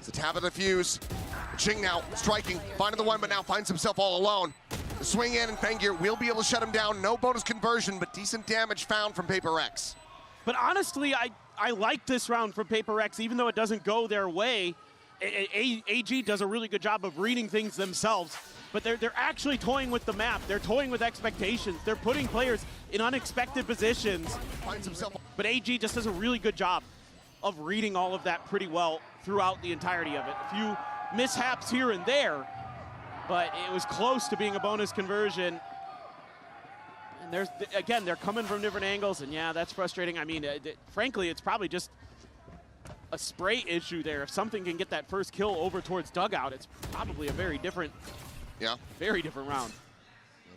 It's a tap of the fuse. Jing now striking, finding the one, but now finds himself all alone. The swing in, and Fangir will be able to shut him down. No bonus conversion, but decent damage found from Paper Rex. But honestly, I like this round from Paper Rex, even though it doesn't go their way. AG does a really good job of reading things themselves, but they're actually toying with the map. They're toying with expectations. They're putting players in unexpected positions. Finds himself. But AG just does a really good job of reading all of that pretty well throughout the entirety of it. A few mishaps here and there, but it was close to being a bonus conversion. And there's, again, they're coming from different angles, and yeah, that's frustrating. I mean, frankly, it's probably just a spray issue there. If something can get that first kill over towards dugout, it's probably a very different round.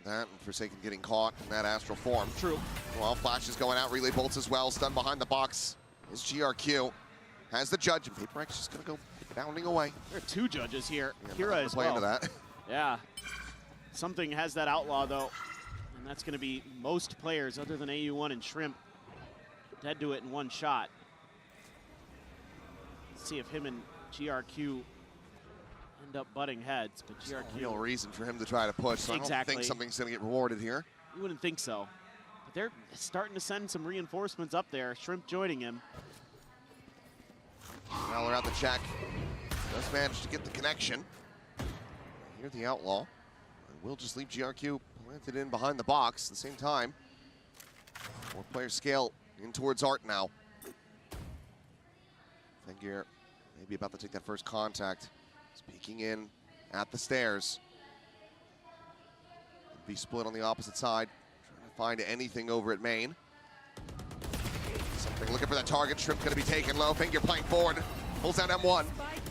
That and Forsaken getting caught in that astral form. True. Well, Flash is going out, relay bolts as well, stunned behind the box. Is GRQ. Has the judge, and Paper Rex just gonna go bounding away. There are two judges here. Yeah, Kira as well. Into that. Yeah. Something has that outlaw though, and that's gonna be most players other than AU1 and Shrimp dead to it in one shot. Let's see if him and GRQ end up butting heads, but GRQ. Real reason for him to try to push, so exactly. I don't think something's gonna get rewarded here. You wouldn't think so. But they're starting to send some reinforcements up there. Shrimp joining him. Valor out the check. Does manage to get the connection. Here the outlaw. And we'll just leave GRQ planted in behind the box at the same time. 4-player scale in towards Art now. Fangir maybe about to take that first contact. He's peeking in at the stairs. Be split on the opposite side. Trying to find anything over at main. Something looking for that target. Shrimp going to be taken low. Fangir playing forward. Pulls down M1.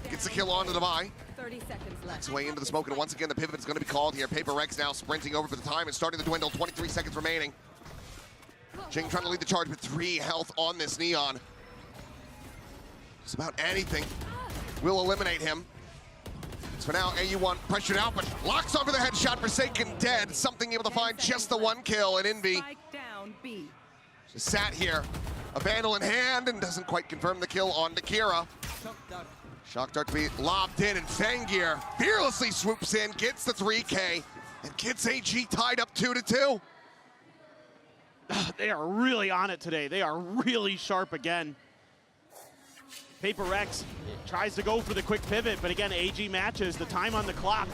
Gets the kill onto the buy. 30 seconds left. Makes way into the smoke, and once again the pivot is going to be called here. Paper Rex now sprinting over for the time and starting to dwindle. 23 seconds remaining. Jing trying to lead the charge with 3 health on this Neon. Just about anything will eliminate him. So now AU1 pressured out, but locks over the headshot. Forsaken dead. Something able to find just the 1 kill, and Envy Down B. just sat here, a Vandal in hand, and doesn't quite confirm the kill on Kira. Shock Dart to be lobbed in, and Fangir fearlessly swoops in, gets the 3K, and gets AG tied up 2-2. They are really on it today. They are really sharp again. Paper Rex tries to go for the quick pivot, but again, AG matches the time on the clock.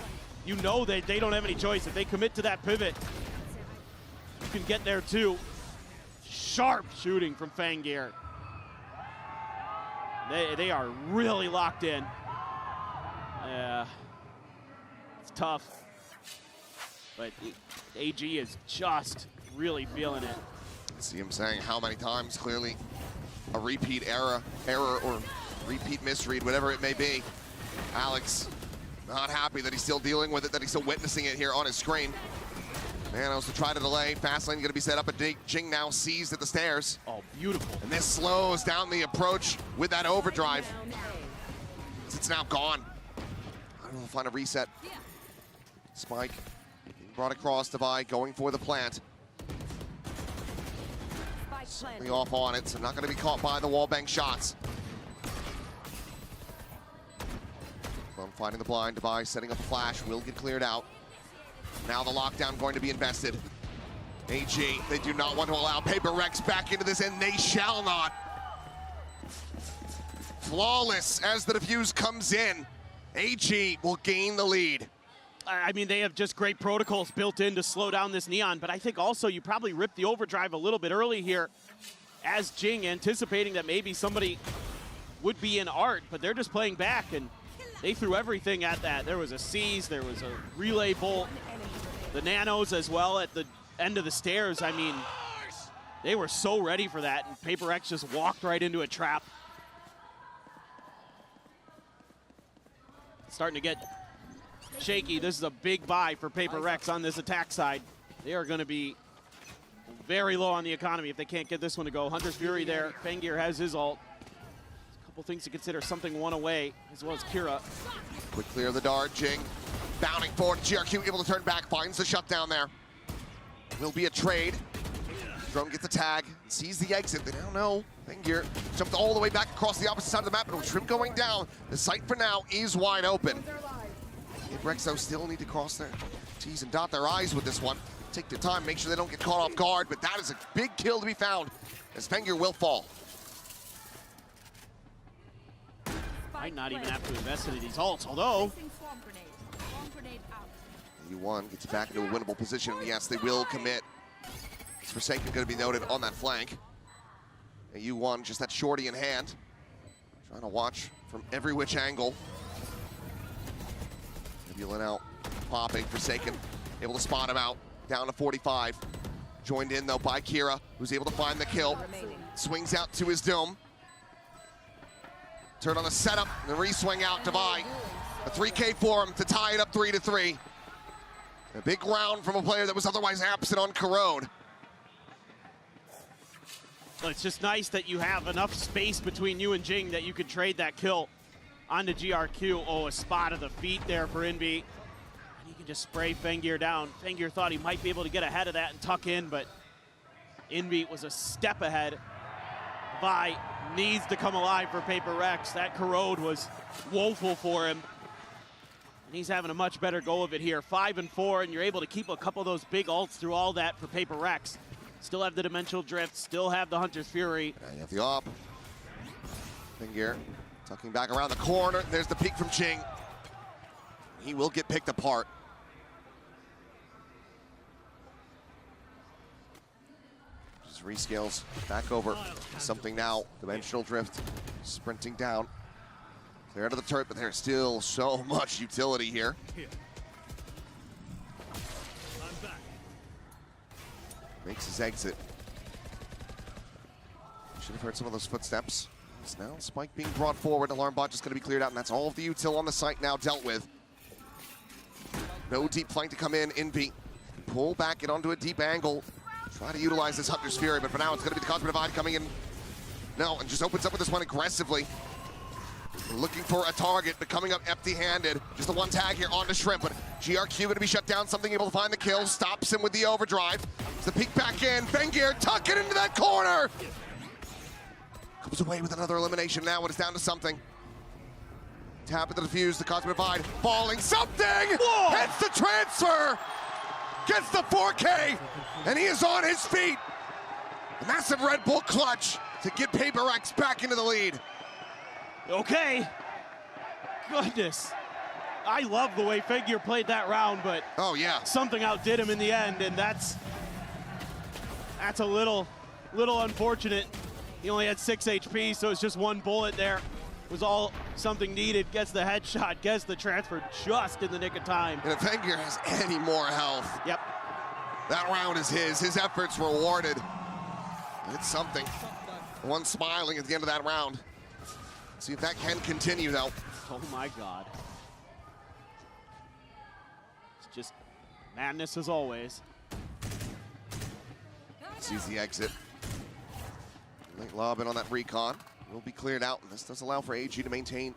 You know that they don't have any choice. If they commit to that pivot, you can get there too. Sharp shooting from Fangir. They are really locked in. Yeah, it's tough. But AG is just really feeling it. See him saying how many times, clearly a repeat error or repeat misread, whatever it may be. Alex, not happy that he's still dealing with it, that he's still witnessing it here on his screen. Manos to try to delay. Fast lane gonna be set up, but Jing now seized at the stairs. Oh, beautiful. And this slows down the approach with that overdrive. It's now gone. I don't know, find a reset. Spike being brought across the Vi, going for the plant. Certainly off on it, so not gonna be caught by the wallbang shots. Plum finding the blind, Device setting up a flash, will get cleared out. Now the lockdown going to be invested. AG, they do not want to allow Paper Rex back into this, and they shall not. Flawless as the defuse comes in. AG will gain the lead. I mean, they have just great protocols built in to slow down this Neon, but I think also you probably ripped the overdrive a little bit early here as Jing, anticipating that maybe somebody would be in Art, but they're just playing back, and they threw everything at that. There was a seize, there was a relay bolt, the nanos as well at the end of the stairs. I mean, they were so ready for that, and Paper X just walked right into a trap. Starting to get shaky. This is a big buy for Paper Rex on this attack side. They are going to be very low on the economy if they can't get this one to go. Hunter's Fury there. Fangir has his ult. A couple things to consider. Something one away, as well as Kira. Quick clear of the dart. Jing bounding forward. GRQ able to turn back. Finds the shutdown there. Will be a trade. Drone gets the tag, sees the exit. They don't know. Fengyr jumped all the way back across the opposite side of the map, but with Shrimp going down, the site for now is wide open. Rex, though, still need to cross their T's and dot their I's with this one. Take their time, make sure they don't get caught off guard, but that is a big kill to be found, as Fengyr will fall. Might not even have to invest into these ults, although U1 gets back into a winnable position, and yes, they will commit. It's Forsaken going to be noted on that flank. U1 just that shorty in hand, trying to watch from every which angle. Nebula out, popping, Forsaken able to spot him out, down to 45. Joined in though by Kira, who's able to find the kill. Swings out to his dome. Turn on the setup, and the re-swing out, Divide. A 3K for him to tie it up 3-3. A big round from a player that was otherwise absent on Corrode. Well, it's just nice that you have enough space between you and Jing that you could trade that kill onto GRQ. Oh, a spot of the feet there for Envy. And he can just spray Fengyr down. Fengyr thought he might be able to get ahead of that and tuck in, but Envy was a step ahead. Vi needs to come alive for Paper Rex. That Corrode was woeful for him. And he's having a much better go of it here. 5 and 4, and you're able to keep a couple of those big ults through all that for Paper Rex. Still have the Dimensional Drift, still have the Hunter's Fury. And you have the op. Fengyr tucking back around the corner. There's the peek from Jing. He will get picked apart. Just rescales back over. Something now. Dimensional Drift sprinting down. They're out of the turret, but there's still so much utility here. Makes his exit. Should have heard some of those footsteps. It's now Spike being brought forward. Alarm bot just going to be cleared out, and that's all of the util on the site now dealt with. No deep flank to come in. Envy pull back, get onto a deep angle. Try to utilize this Hunter's Fury, but for now it's going to be the Cosmic Divide coming in. No, and just opens up with this one aggressively. Looking for a target, but coming up empty-handed. Just the one tag here onto Shrimp, but GRQ going to be shut down. Something able to find the kill, stops him with the overdrive. It's the peek back in. Fengyr tuck it into that corner. Comes away with another elimination now. It's down to something. Tap at the defuse, the Cosmic Divide falling. Something! Whoa. Hits the transfer! Gets the 4K, and he is on his feet. A massive Red Bull clutch to get Paper Rex back into the lead. Okay. Goodness. I love the way Fengyr played that round, but oh yeah, something outdid him in the end, and that's a little unfortunate. He only had 6 HP, so it's just one bullet there. It was all something needed. Gets the headshot, gets the transfer just in the nick of time. And if Fengyr has any more health, yep, that round is his. His efforts rewarded. It's something. One smiling at the end of that round. See if that can continue, though. Oh, my God. It's just madness as always. Sees the exit. Late lob in on that recon. Will be cleared out, and this does allow for AG to maintain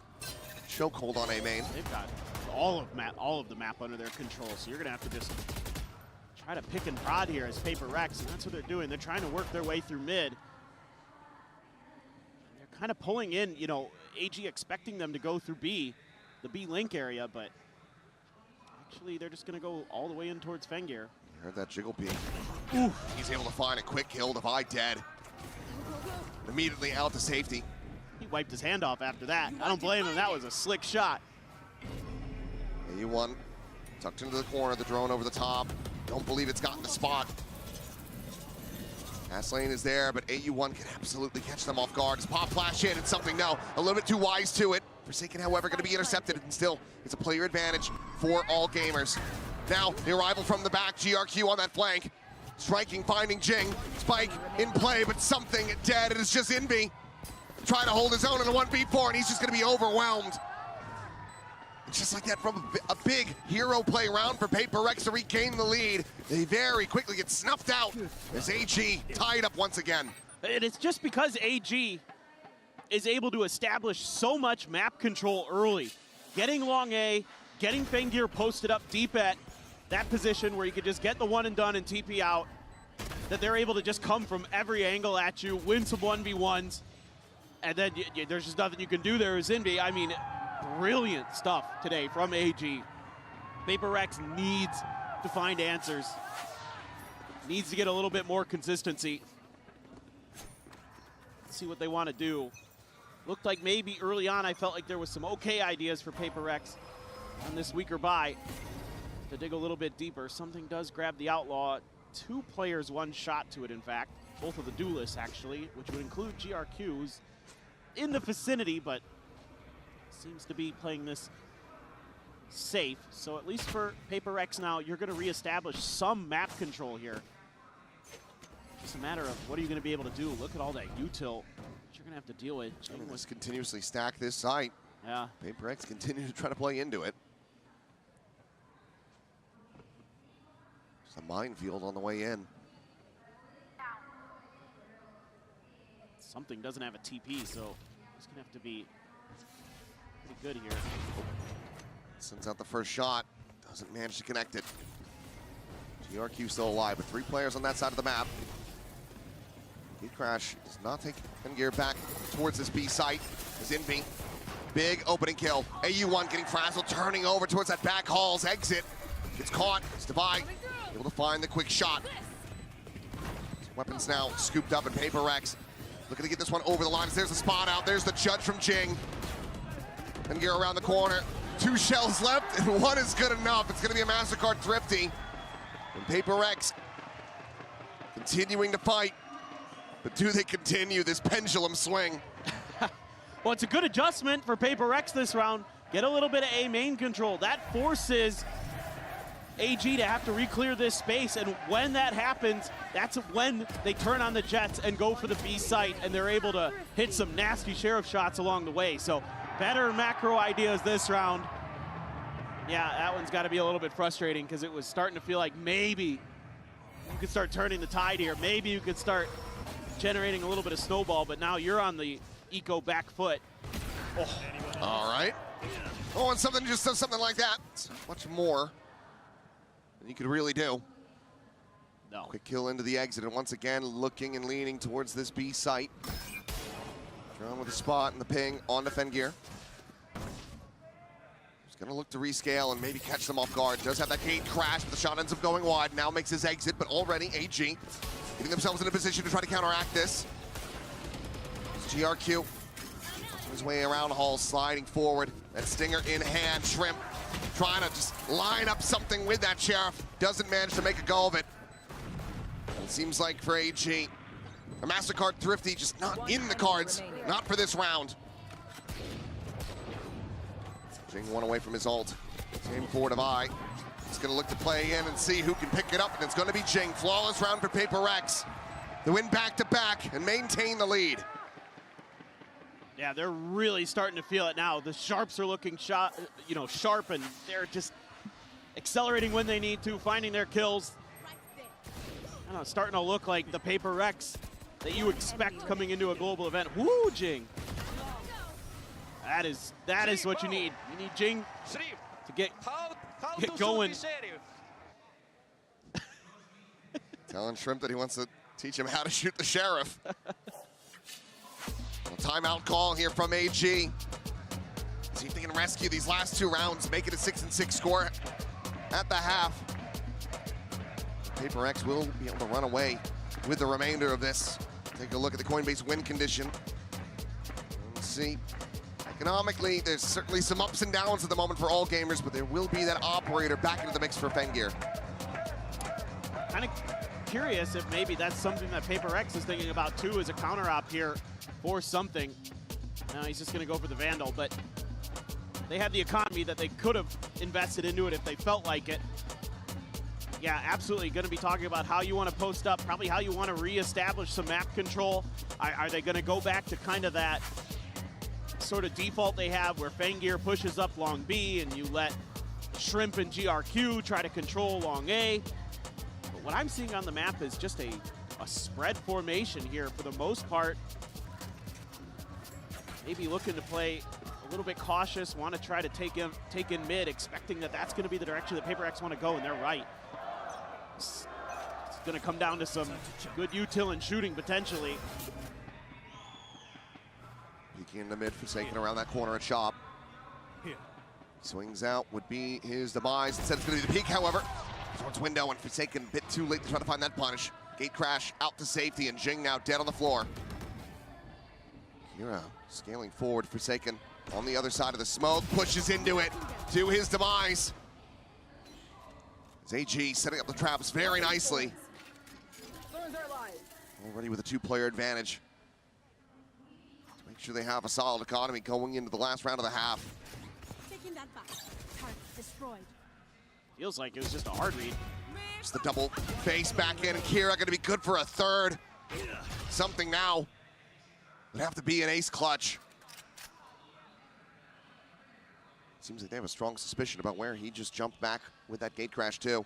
chokehold on A main. They've got all of the map under their control, so you're going to have to just try to pick and prod here as Paper Rex, and that's what they're doing. They're trying to work their way through mid. Kind of pulling in, you know, AG expecting them to go through B, the B link area, but actually they're just going to go all the way in towards Fengyr. You heard that jiggle peek. Ooh. He's able to find a quick kill. Divide dead. Immediately out to safety. He wiped his hand off after that. I don't blame him. That was a slick shot. AU1 tucked into the corner, the drone over the top. Don't believe it's gotten the spot. Pass lane is there, but AU1 can absolutely catch them off guard. It's pop flash in, and something no, a little bit too wise to it. Forsaken, however, going to be intercepted, and still, it's a player advantage for all gamers. Now, the arrival from the back, GRQ on that flank. Striking, finding Jing. Spike in play, but something dead. It is just Envy. Trying to hold his own in a 1v4, and he's just going to be overwhelmed. Just like that from a big hero play round for Paper Rex to regain the lead. They very quickly get snuffed out as AG tied up once again. And it's just because AG is able to establish so much map control early. Getting long A, getting Fengyr posted up deep at that position where you could just get the one and done and TP out. that they're able to just come from every angle at you, win some 1v1s, and then there's just nothing you can do there as Invi. I mean, brilliant stuff today from AG. Paper Rex needs to find answers. Needs to get a little bit more consistency. Let's see what they want to do. Looked like maybe early on I felt like there was some okay ideas for Paper Rex on this weaker bye. To dig a little bit deeper, something does grab the Outlaw. 2 players, 1 shot to it, in fact. Both of the duelists, actually, which would include GRQ, who's in the vicinity, but seems to be playing this safe. So at least for Paper Rex now, you're going to reestablish some map control here. Just a matter of what are you going to be able to do. Look at all that util that you're going to have to deal with. Let's continuously stack this site. Yeah. Paper Rex continue to try to play into it. It's a minefield on the way in. Something doesn't have a TP, so it's going to have to be pretty good here. Sends out the first shot. Doesn't manage to connect it. GRQ still alive, but 3 players on that side of the map. Gate Crash does not take gear back towards this B site. As Invi, big opening kill. AU1 getting frazzled, turning over towards that back hall's exit. Gets caught. It's Divide able to find the quick shot. Weapons now scooped up in Paper Rex. Looking to get this one over the line. There's the spot out. There's the judge from Jing. And gear around the corner. 2 shells left, and 1 is good enough. It's going to be a MasterCard Thrifty. And Paper Rex continuing to fight. But do they continue this pendulum swing? Well, it's a good adjustment for Paper Rex this round. Get a little bit of A main control. That forces AG to have to re-clear this space, and when that happens, that's when they turn on the Jets and go for the B site, and they're able to hit some nasty Sheriff shots along the way. So better macro ideas this round. Yeah, that one's got to be a little bit frustrating because it was starting to feel like maybe you could start turning the tide here. Maybe you could start generating a little bit of snowball, but now you're on the eco back foot. Oh. All right. Oh, and something just does something like that. It's much more than you could really do. No. Quick kill into the exit, and once again looking and leaning towards this B site. Drawn with the spot and the ping on defend gear. He's gonna look to rescale and maybe catch them off guard. Does have that gate crash, but the shot ends up going wide. Now makes his exit, but already AG getting themselves in a position to try to counteract this. It's GRQ. His way around Hall, sliding forward. That stinger in hand. Shrimp trying to just line up something with that Sheriff. Doesn't manage to make a go of it. It seems like for AG, a MasterCard Thrifty just not in the cards. Not for this round. Jing 1 away from his ult. Same forward of I. He's going to look to play in and see who can pick it up, and it's going to be Jing. Flawless round for Paper Rex. They win back-to-back and maintain the lead. Yeah, they're really starting to feel it now. The Sharps are looking sharp, and they're just accelerating when they need to, finding their kills. I don't know, starting to look like the Paper Rex that you expect coming into a global event. Woo, Jing! That is what you need. You need Jing to get going. Telling Shrimp that he wants to teach him how to shoot the Sheriff. Timeout call here from AG. See if they can rescue these last 2 rounds, make it a 6-6 score at the half. Paper X will be able to run away with the remainder of this. Take a look at the Coinbase win condition. Let's see. Economically, there's certainly some ups and downs at the moment for all gamers, but there will be that operator back into the mix for Fengear. Kind of curious if maybe that's something that Paper X is thinking about too, as a counter op here for something. Now he's just going to go for the Vandal, but they had the economy that they could have invested into it if they felt like it. Yeah, absolutely going to be talking about how you want to post up, probably how you want to reestablish some map control. Are they going to go back to kind of that sort of default they have where Fengear pushes up long B and you let Shrimp and GRQ try to control long A? But what I'm seeing on the map is just a spread formation here for the most part. Maybe looking to play a little bit cautious, want to try to take in mid, expecting that that's going to be the direction that Paper X want to go, and they're right. It's Going to come down to some good util and shooting potentially. Peeking in the mid, Forsaken around that corner at Shop. Swings out, would be his demise. Instead, it's going to be the peak, however. Towards window, and Forsaken a bit too late to try to find that punish. Gate crash out to safety, and Jing now dead on the floor. Kira scaling forward, Forsaken on the other side of the smoke, pushes into it to his demise. As AG setting up the traps very nicely. Already with a two-player advantage. To make sure they have a solid economy going into the last round of the half. Taking that back. Target destroyed. Feels like it was just a hard read. Just the double face back in, and Kira gonna be good for a third. Something now. Would have to be an ace clutch. Seems like they have a strong suspicion about where he just jumped back with that gate crash too.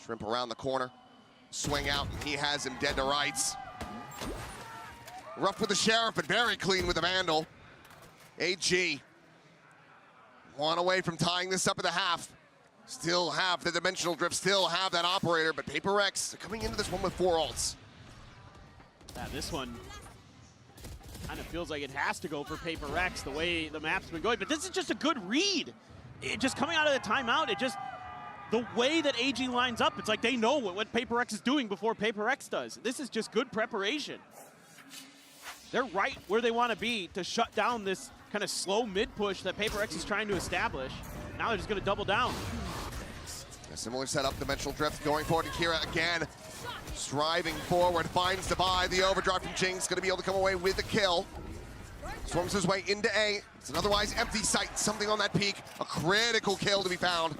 Shrimp around the corner. Swing out, and he has him dead to rights. Rough with the Sheriff, but very clean with the Vandal. AG. One away from tying this up at the half. Still have the dimensional drift, still have that operator, but Paper Rex coming into this one with 4 ults. Yeah, this one kind of feels like it has to go for Paper Rex the way the map's been going, but this is just a good read. It just coming out of the timeout, the way that AG lines up, it's like they know what Paper Rex is doing before Paper Rex does. This is just good preparation. They're right where they want to be to shut down this kind of slow mid push that Paper Rex is trying to establish. Now they're just going to double down. A similar setup, dimensional drift going forward, and Kira again striving forward, finds the buy. The overdrive from Jing's going to be able to come away with the kill. Swarms his way into A. It's an otherwise empty site, something on that peak. A critical kill to be found.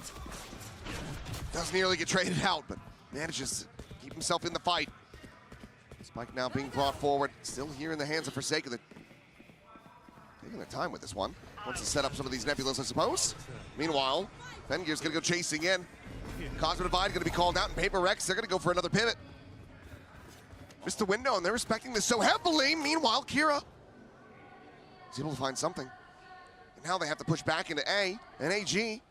Does nearly get traded out, but manages to keep himself in the fight. Spike now being brought forward, still here in the hands of Forsaken. Taking their time with this one. Wants to set up some of these nebulas, I suppose. Meanwhile, Fengear's gonna go chasing in. Cosmic Divide gonna be called out, and Paper Rex, they're gonna go for another pivot. Missed the window, and they're respecting this so heavily. Meanwhile, Kira is able to find something. And now they have to push back into A, and AG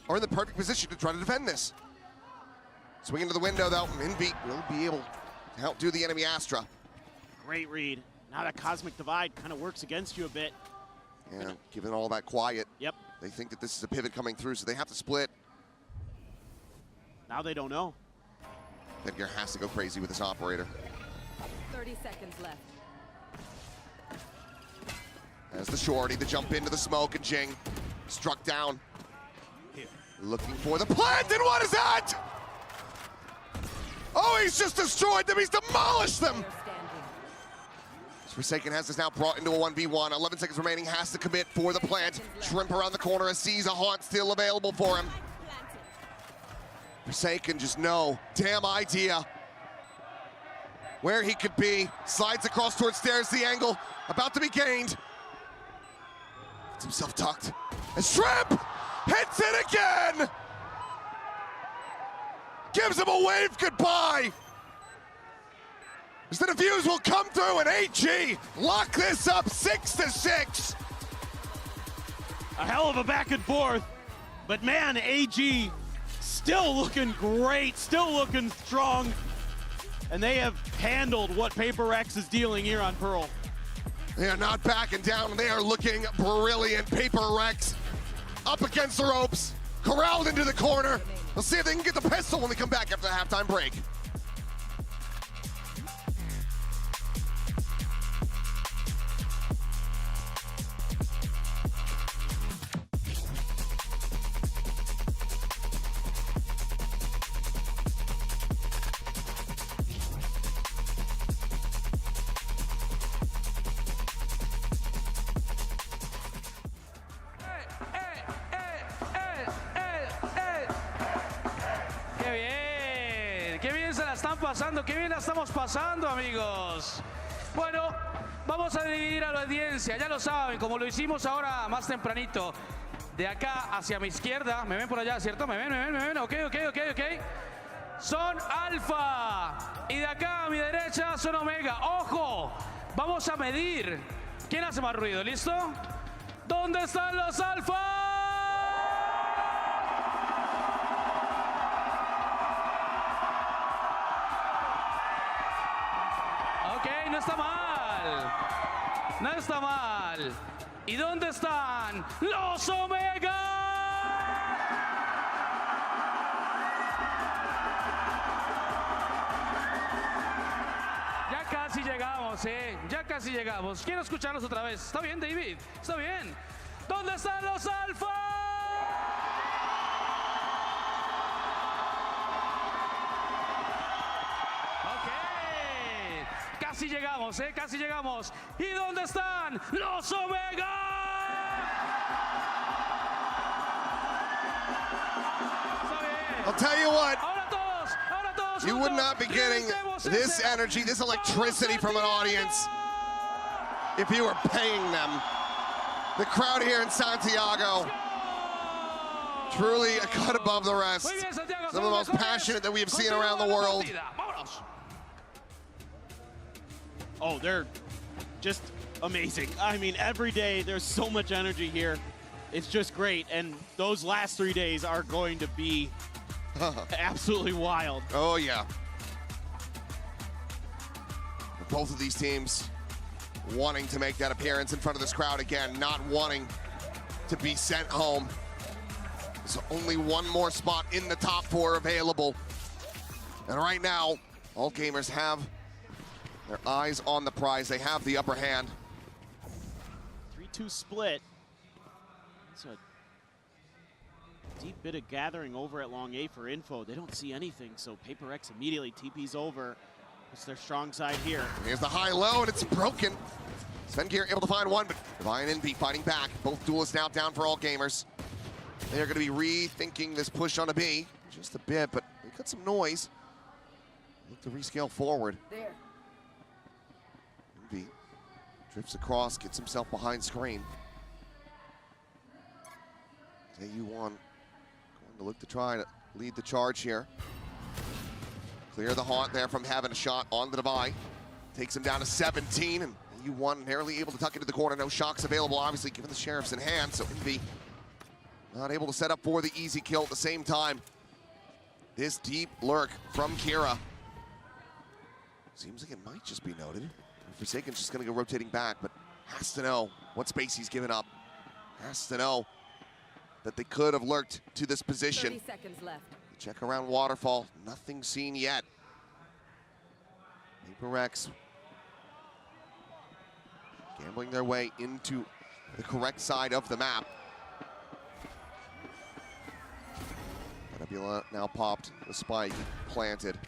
are in the perfect position to try to defend this. Swing into the window, though. Minbeat will be able to outdo the enemy Astra. Great read. Now that Cosmic Divide kind of works against you a bit. Yeah, given all that quiet, Yep. they think that this is a pivot coming through, so they have to split. Now they don't know. Edgar has to go crazy with this operator. 30 seconds left. As the shorty, the jump into the smoke, and Jing struck down. Looking for the plant, and what is that? Oh, he's just destroyed them, he's demolished them! They're standing. Forsaken has this now brought into a 1v1. 11 seconds remaining, has to commit for the plant. Shrimp around the corner, sees a haunt still available for him. Forsaken just no damn idea where he could be. Slides across towards stairs, the angle about to be gained. Gets himself tucked. And Shrimp hits it again! Gives him a wave goodbye! As the defuse will come through, and AG lock this up 6-6. A hell of a back and forth, but man, AG still looking great, still looking strong, and they have handled what Paper Rex is dealing here on Pearl. They are not backing down, and they are looking brilliant. Paper Rex up against the ropes, corralled into the corner. We'll see if they can get the pistol when we come back after the halftime break. Qué bien se la están pasando, qué bien la estamos pasando, amigos. Bueno, vamos a dividir a la audiencia, ya lo saben, como lo hicimos ahora más tempranito. De acá hacia mi izquierda, me ven por allá, ¿cierto? Me ven, ok. Son Alfa. Y de acá a mi derecha son Omega. ¡Ojo! Vamos a medir. ¿Quién hace más ruido? ¿Listo? ¿Dónde están los Alfa? no está mal. No está mal. ¿Y dónde están los Omega? Ya casi llegamos, ya casi llegamos. Quiero escucharlos otra vez. ¿Está bien, David? ¿Está bien? ¿Dónde están los Alfa? Ok. Casi llegamos, casi llegamos. ¿Y dónde están los Omega? Está bien. I'll tell you what. Ahora todos You would juntos. not be getting this energy, this electricity from an audience if you were paying them. The crowd here in Santiago, truly a cut above the rest. Muy bien, Santiago. Some of the most passionate that we have seen around the world. Vámonos. Oh, they're just amazing. I mean, every day there's so much energy here. It's just great. And those last 3 days are going to be absolutely wild. Oh, yeah. Both of these teams wanting to make that appearance in front of this crowd again, not wanting to be sent home. There's only one more spot in the top 4 available. And right now, all gamers have their eyes on the prize. They have the upper hand. 3-2 split. It's a deep bit of gathering over at Long A for info. They don't see anything, so Paper X immediately TPs over. It's their strong side here. Here's the high-low, and it's broken. Svengear able to find one, but Divine and NB fighting back. Both duelists now down for all gamers. They are going to be rethinking this push on a B. Just a bit, but they got some noise. Look to rescale forward. There. NB drifts across, gets himself behind screen. AU1 going to look to try to lead the charge here. Clear the haunt there from having a shot on the Divine. Takes him down to 17, and AU1 narrowly able to tuck into the corner. No shocks available, obviously, given the Sheriff's in hand, so NB not able to set up for the easy kill at the same time. This deep lurk from Kira. Seems like it might just be noted. Forsaken's just gonna go rotating back, but has to know what space he's given up. Has to know that they could have lurked to this position. 30 seconds left. Check around Waterfall, nothing seen yet. Paper X gambling their way into the correct side of the map. Nebula now popped, the spike planted.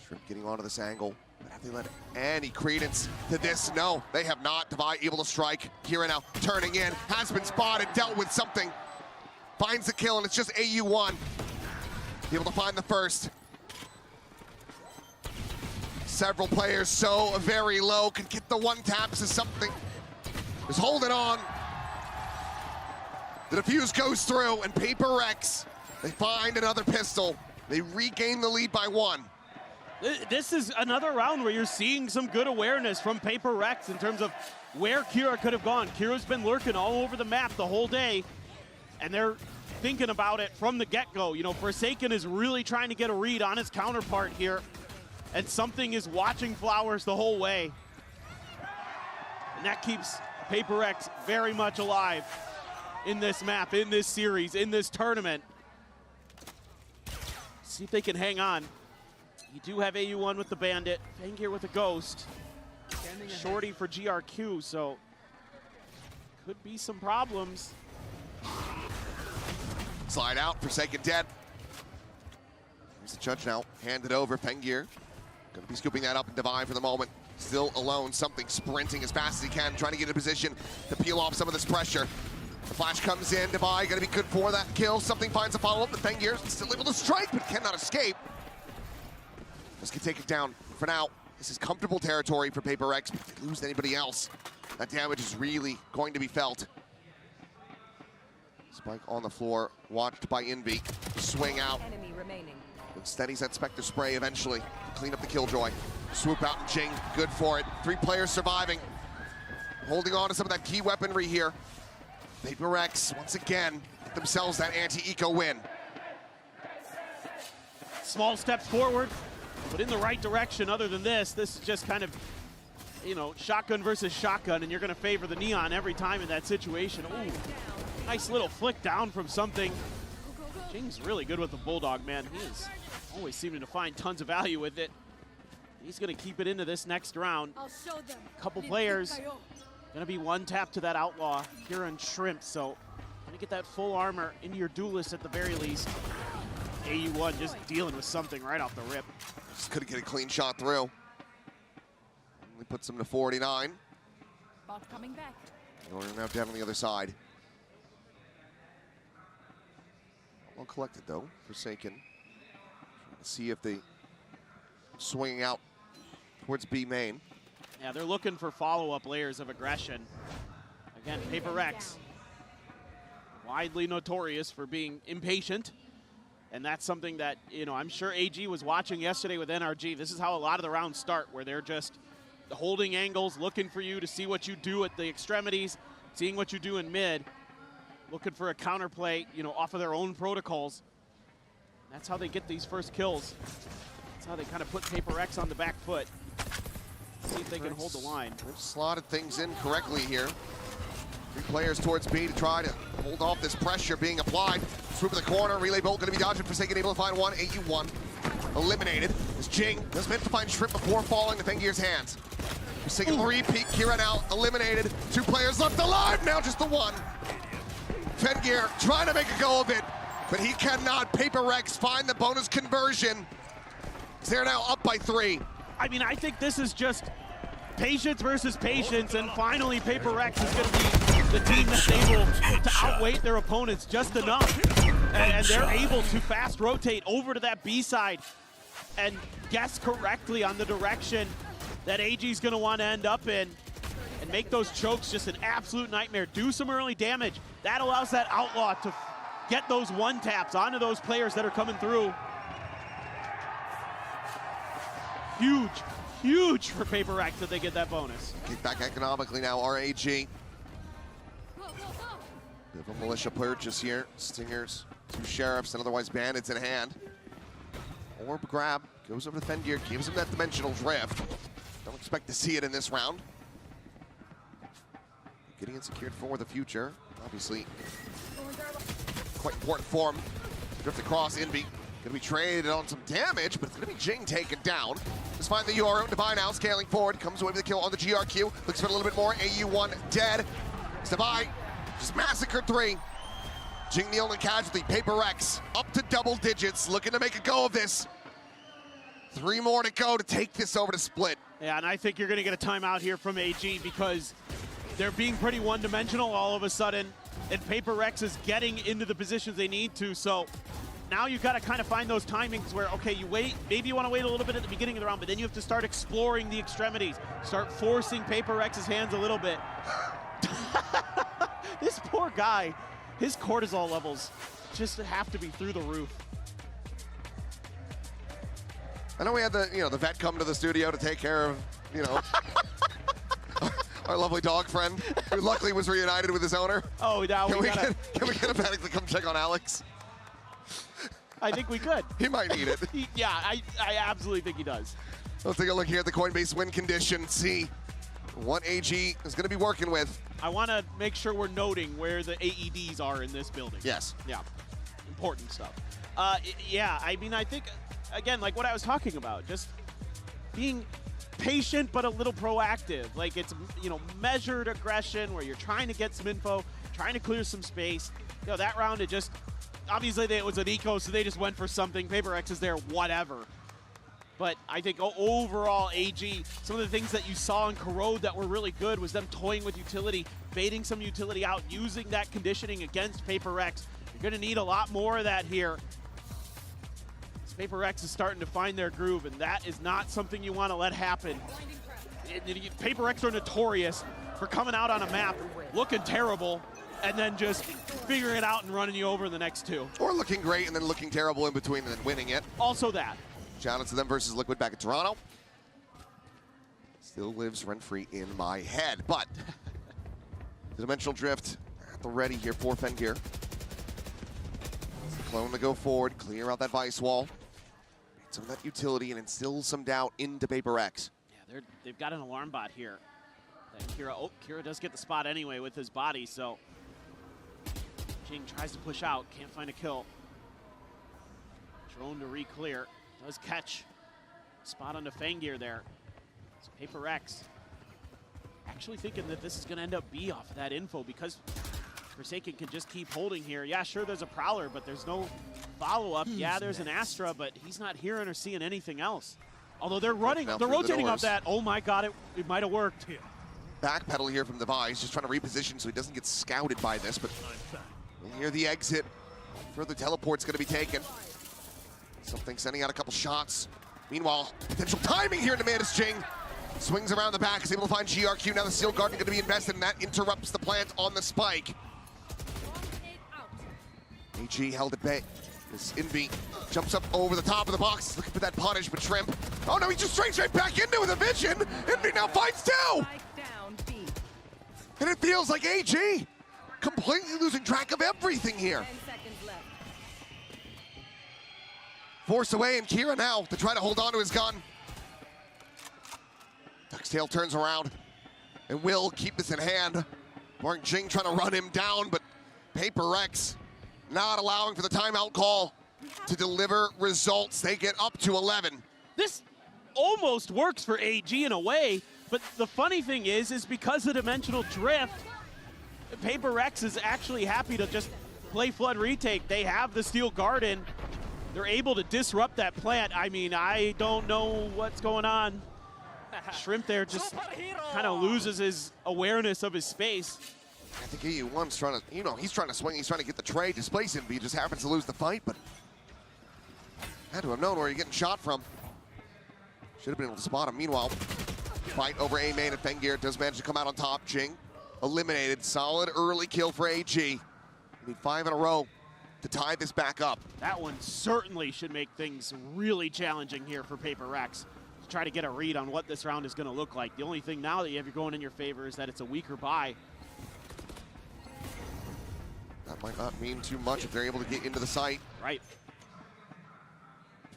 Shrimp getting onto this angle. But have they let any credence to this? No, they have not. Divide able to strike. Kira now turning in, has been spotted, dealt with something. Finds the kill, and it's just AU1. Able to find the first. Several players so very low, can get the one tap. This is something. Is holding on. The defuse goes through, and Paper X, they find another pistol. They regain the lead by 1. This is another round where you're seeing some good awareness from Paper Rex in terms of where Kira could have gone. Kira's been lurking all over the map the whole day, and they're thinking about it from the get-go. You know, Forsaken is really trying to get a read on his counterpart here, and something is watching Flowers the whole way. And that keeps Paper X very much alive in this map, in this series, in this tournament. See if they can hang on. You do have AU1 with the Bandit, Fangir with a Ghost, Shorty for GRQ, so could be some problems. Slide out, Forsaken dead. Here's the judge now, hand it over, Fangir. Gonna be scooping that up and Divine for the moment. Still alone, something sprinting as fast as he can, trying to get in a position to peel off some of this pressure. The flash comes in, Divine gonna be good for that kill. Something finds a follow-up, but Fangir still able to strike, but cannot escape. Just can take it down for now. This is comfortable territory for Paper X, but if they lose anybody else, that damage is really going to be felt. Spike on the floor, watched by Envy. Swing out. Enemy remaining. And steadies that Spectre spray eventually to clean up the Killjoy. Swoop out and Jing, good for it. 3 players surviving. Holding on to some of that key weaponry here. Paper X, once again, get themselves that anti-eco win. Small steps forward, but in the right direction. Other than this is just kind of, you know, shotgun versus shotgun, and you're going to favor the Neon every time in that situation. Ooh, nice little flick down from something. Jing's really good with the Bulldog, man. He is always seeming to find tons of value with it. He's going to keep it into this next round. Couple players. Going to be one tap to that Outlaw here on Shrimp, so going to get that full armor into your Duelist at the very least. AU1 just dealing with something right off the rip. Just couldn't get a clean shot through. Only puts him to 49. Bot coming back. Going now down on the other side. Well collected though, Forsaken. Trying to see if they swinging out towards B main. Yeah, they're looking for follow-up layers of aggression. Again, Paper Rex, widely notorious for being impatient. And that's something that, you know, I'm sure AG was watching yesterday with NRG. This is how a lot of the rounds start, where they're just holding angles, looking for you to see what you do at the extremities, seeing what you do in mid, looking for a counterplay, you know, off of their own protocols. That's how they get these first kills. That's how they kind of put Paper Rex on the back foot. See if they can hold the line. They've slotted things in correctly here. 3 players towards B to try to hold off this pressure being applied. Swoop in the corner, relay bolt going to be dodging. Forsaken able to find one. AU1 eliminated. As Jing has meant to find Shrimp before falling to Fengir's hands. Forsaken repeat. Kira now eliminated. 2 players left alive. Now just the one. Fengir trying to make a go of it, but he cannot. Paper Rex find the bonus conversion. They're now up by 3. I mean, I think this is just patience versus patience, and finally Paper Rex is going to be the team that's able to outweight their opponents just enough. And they're able to fast rotate over to that B side and guess correctly on the direction that AG's going to want to end up in and make those chokes just an absolute nightmare. Do some early damage. That allows that Outlaw to get those one taps onto those players that are coming through. Huge, huge for Paper Rex that they get that bonus. Kick back economically now, RAG. Bit of a militia purchase here. Stingers, 2 sheriffs, and otherwise bandits in hand. Orb grab, goes over to Fengir, gives him that dimensional drift. Don't expect to see it in this round. Getting it secured for the future. Obviously, quite important for him. Drift across, Envy. Gonna be traded on some damage, but it's gonna be Jing taken down. Just find the UR Divine now, scaling forward, comes away with the kill on the GRQ. Looks for a little bit more, AU1 dead. Stabai just massacred 3. Jing the only casualty, Paper Rex up to double digits, looking to make a go of this. 3 more to go to take this over to split. Yeah, and I think you're gonna get a timeout here from AG because they're being pretty one-dimensional all of a sudden, and Paper Rex is getting into the positions they need to, so now you've got to kind of find those timings where, okay, you wait, maybe you want to wait a little bit at the beginning of the round, but then you have to start exploring the extremities, start forcing Paper Rex's hands a little bit. This poor guy, his cortisol levels just have to be through the roof. I know we had the vet come to the studio to take care of, our lovely dog friend, who luckily was reunited with his owner. Oh, now can we get a medic to come check on Alex? I think we could. He might need it. Yeah, I absolutely think he does. Let's take a look here at the Coinbase win condition, see what AG is going to be working with. I want to make sure we're noting where the AEDs are in this building. Yes. Yeah, important stuff. Yeah, I mean, I think, again, like what I was talking about, just being patient but a little proactive. Like it's, measured aggression where you're trying to get some info, trying to clear some space. That round, it just, obviously it was an eco, so they just went for something. Paper X is there, whatever. But I think overall, AG, some of the things that you saw in Corrode that were really good was them toying with utility, baiting some utility out, using that conditioning against Paper X. You're going to need a lot more of that here. Paper X is starting to find their groove, and that is not something you want to let happen. Paper X are notorious for coming out on a map, looking terrible, and then just figuring it out and running you over in the next 2. Or looking great and then looking terrible in between and then winning it. Also that. Shout out to them versus Liquid back in Toronto. Still lives rent-free in my head, but the dimensional drift at the ready here for Fengir. Clone to go forward, clear out that vice wall. some of that utility and instill some doubt into Paper Rex. Yeah, they've got an alarm bot here. That Kira does get the spot anyway with his body, so Jing tries to push out, can't find a kill. Drone to re-clear, does catch spot onto Fangir there. So Paper Rex actually thinking that this is going to end up B off of that info because Forsaken can just keep holding here. Yeah, sure, there's a Prowler, but there's no follow-up. Yeah, there's an Astra, but he's not hearing or seeing anything else. Although they're running, they're rotating off that. Oh my God, it might have worked. Backpedal here from Device, just trying to reposition so he doesn't get scouted by this, but we'll hear the exit. Further teleport's going to be taken. Something sending out a couple shots. Meanwhile, potential timing here into Mantis Jing. Swings around the back, is able to find GRQ. Now the Steel Guardian going to be invested, and that interrupts the plant on the spike. AG held at bay. This Envy jumps up over the top of the box, looking for that punish, but Shrimp. Oh no, he just straight back into it with a vision. Envy now finds two! And it feels like AG completely losing track of everything here. Forced away, and Kira now to try to hold on to his gun. Duckstail turns around and will keep this in hand. Mark Jing trying to run him down, but Paper Rex not allowing for the timeout call to deliver results. They get up to 11. This almost works for AG in a way, but the funny thing is because of Dimensional Drift, Paper Rex is actually happy to just play Flood Retake. They have the Steel Garden. They're able to disrupt that plant. I mean, I don't know what's going on. Shrimp there just kind of loses his awareness of his space. I think EU1's trying to, he's trying to swing, he's trying to get the trade, displace him, but he just happens to lose the fight, but had to have known where you're getting shot from. Should have been able to spot him. Meanwhile, fight over A main, and Fengir does manage to come out on top. Jing eliminated. Solid early kill for AG. We need 5 in a row to tie this back up. That one certainly should make things really challenging here for Paper Rex to try to get a read on what this round is going to look like. The only thing now that you have going in your favor is that it's a weaker buy. That might not mean too much if they're able to get into the site. Right.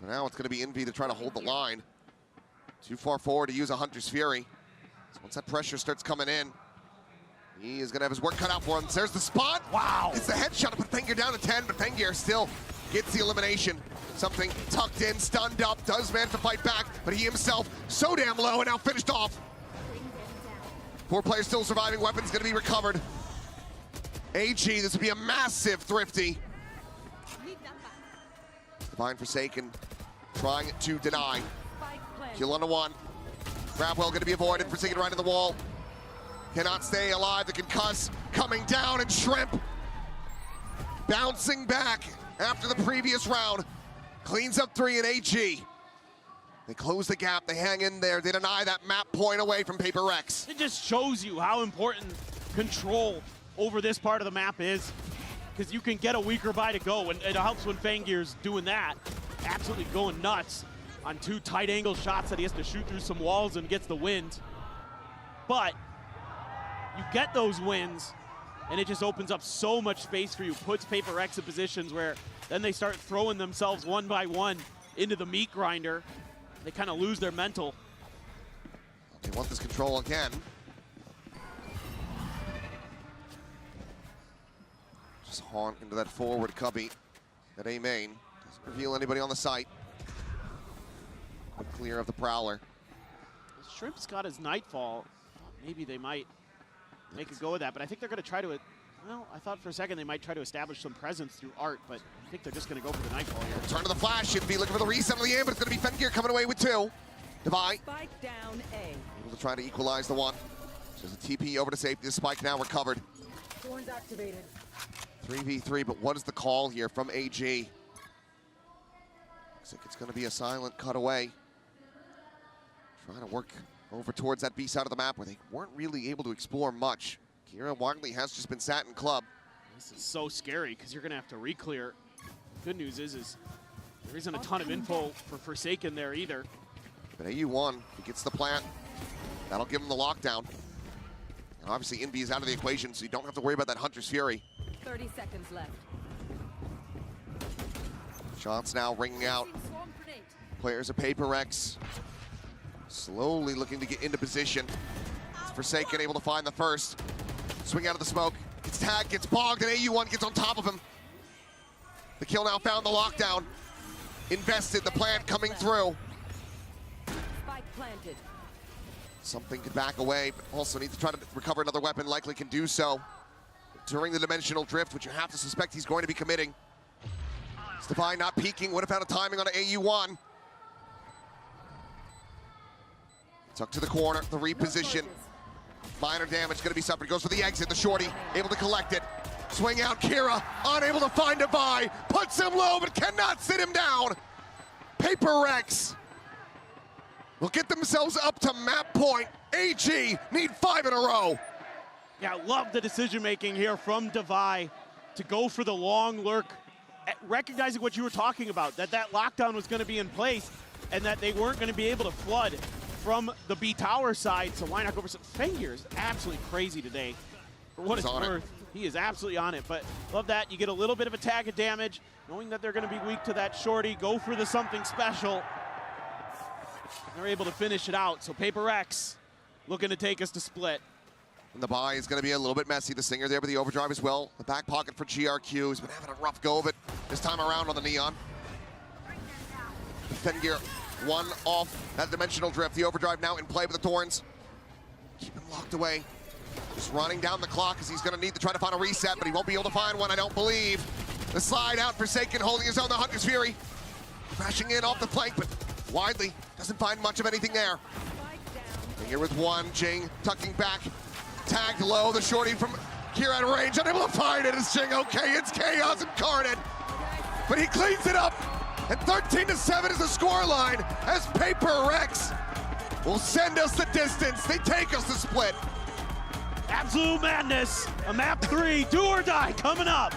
For now, it's going to be Envy to try to hold the line. Too far forward to use a Hunter's Fury. So once that pressure starts coming in, he is going to have his work cut out for him. There's the spot. Wow. It's the headshot to put Fengir down to 10, but Fengir still gets the elimination. Something tucked in, stunned up, does manage to fight back, but he himself so damn low and now finished off. 4 players still surviving. Weapons going to be recovered. AG, this would be a massive thrifty. Divine Forsaken trying to deny. Kill on 1. Grabwell going to be avoided. Forsaken right in the wall. Cannot stay alive. The concuss coming down, and Shrimp bouncing back after the previous round. Cleans up 3 in AG. They close the gap. They hang in there. They deny that map point away from Paper Rex. It just shows you how important control over this part of the map is, because you can get a weaker buy to go, and it helps when Fangir's doing that. Absolutely going nuts on 2 tight angle shots that he has to shoot through some walls and gets the wind. But you get those wins, and it just opens up so much space for you, puts Paper Rex in positions where then they start throwing themselves one by one into the meat grinder. They kind of lose their mental. They want this control again. Just haunt into that forward cubby at A main. Doesn't reveal anybody on the site. But clear of the Prowler. Shrimp's got his Nightfall. Maybe they might make a go of that, but I think they're going to try to, well, I thought for a second they might try to establish some presence through art, but I think they're just going to go for the Nightfall here. Turn to the flash, should be looking for the reset of the aim, but it's going to be Fengir coming away with 2. Divine. Spike down A. Able to try to equalize the 1. There's a TP over to safety. The spike now recovered. Thorns activated. 3v3, but what is the call here from AG? Looks like it's going to be a silent cutaway. Trying to work over towards that B side of the map where they weren't really able to explore much. Kira Wagley has just been sat in club. This is so scary because you're going to have to re-clear. Good news is there isn't a ton of info for Forsaken there either. But AU1, he gets the plant. That'll give him the lockdown. And obviously Envy is out of the equation, so you don't have to worry about that Hunter's Fury. 30 seconds left. Shots now ringing out. Players of Paper Rex slowly looking to get into position. It's Forsaken able to find the first. Swing out of the smoke. Gets tagged, gets bogged, and AU1 gets on top of him. The kill now found the lockdown. Invested, the plant coming through. Spike planted. Something could back away, but also need to try to recover another weapon, likely can do so during the dimensional drift, which you have to suspect he's going to be committing. Stefan not peeking, would have found a timing on an AU1. Tuck to the corner, the reposition. Minor damage gonna be suffered, goes for the exit, the shorty, able to collect it. Swing out, Kira, unable to find Devi, puts him low, but cannot sit him down. Paper Rex will get themselves up to map point. AG need 5 in a row. Yeah, I love the decision-making here from Devi to go for the long lurk, recognizing what you were talking about, that lockdown was gonna be in place and that they weren't gonna be able to flood from the B tower side, so why not go for some fingers? Absolutely crazy today. For what it's worth, he is absolutely on it, but love that. You get a little bit of a tag of damage, knowing that they're gonna be weak to that shorty, go for the something special. They're able to finish it out, so Paper Rex looking to take us to split. And the buy is gonna be a little bit messy. The Singer there with the overdrive as well. The back pocket for GRQ. He's been having a rough go of it this time around on the Neon. Fengear, one off that dimensional drift. The overdrive now in play with the Thorns. Keep him locked away. Just running down the clock as he's gonna need to try to find a reset, but he won't be able to find one, I don't believe. The slide out, Forsaken holding his own, the Hunter's Fury. Crashing in off the flank, but widely doesn't find much of anything there. Here with one, Jing tucking back, tagged low, the shorty from Kira at range, unable to find it. It's Jing, okay, it's Chaos incarnate, but he cleans it up. And 13-7 is the scoreline as Paper Rex will send us the distance. They take us to split. Absolute madness. A map 3, do or die coming up.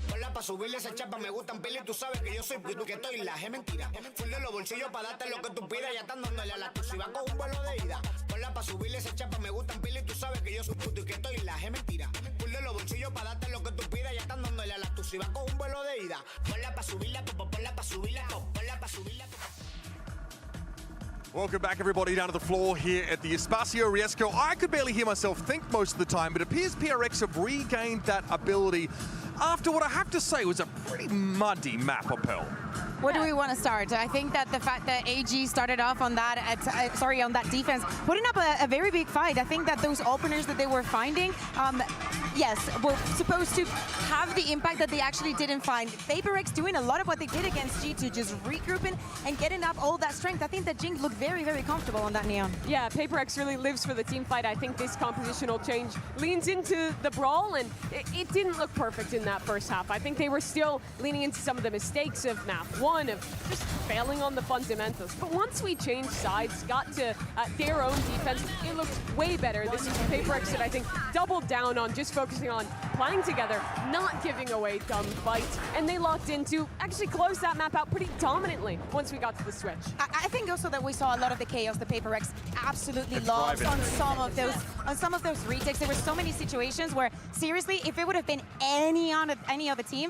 Ponla pa' subirle esa chapa, me gustan pila y tú sabes que yo soy pito, que estoy la es mentira. Full de los bolsillos pa' darte lo que tú pidas, ya están dándole a la exclusiva con un vuelo de ida. ponla pa' subirle esa chapa, me gustan pila y tú sabes que yo soy puto y que estoy la es mentira. Pull de los bolsillos pa' darte lo que tú pidas, ya están dándole a la tu si vas con un vuelo de ida. Ponla pa' subirla, ponla pa' subirla, ponla pa' subirla. Welcome back, everybody, down to the floor here at the Espacio Riesco. I could barely hear myself think most of the time, but it appears PRX have regained that ability after what I have to say was a pretty muddy map of Pearl. Where do we want to start? I think that the fact that AG started off on that, on that defense, putting up a very big fight. I think that those openers that they were finding, yes, were supposed to have the impact that they actually didn't find. VaporX doing a lot of what they did against G2, just regrouping and getting up all that strength. I think that Jinx looked very, very comfortable on that Neon. Yeah, VaporX really lives for the team fight. I think this compositional change leans into the brawl, and it didn't look perfect in that first half. I think they were still leaning into some of the mistakes of map one, of just failing on the fundamentals. But once we changed sides, got to their own defense, it looked way better. This is VaporX that I think doubled down on just focusing on playing together, not giving away dumb fights, and they locked into actually close that map out pretty dominantly once we got to the switch. I think also that we saw a lot of the chaos the VaporX absolutely lost on some of those retakes. There were so many situations where seriously, if it would have been any other team,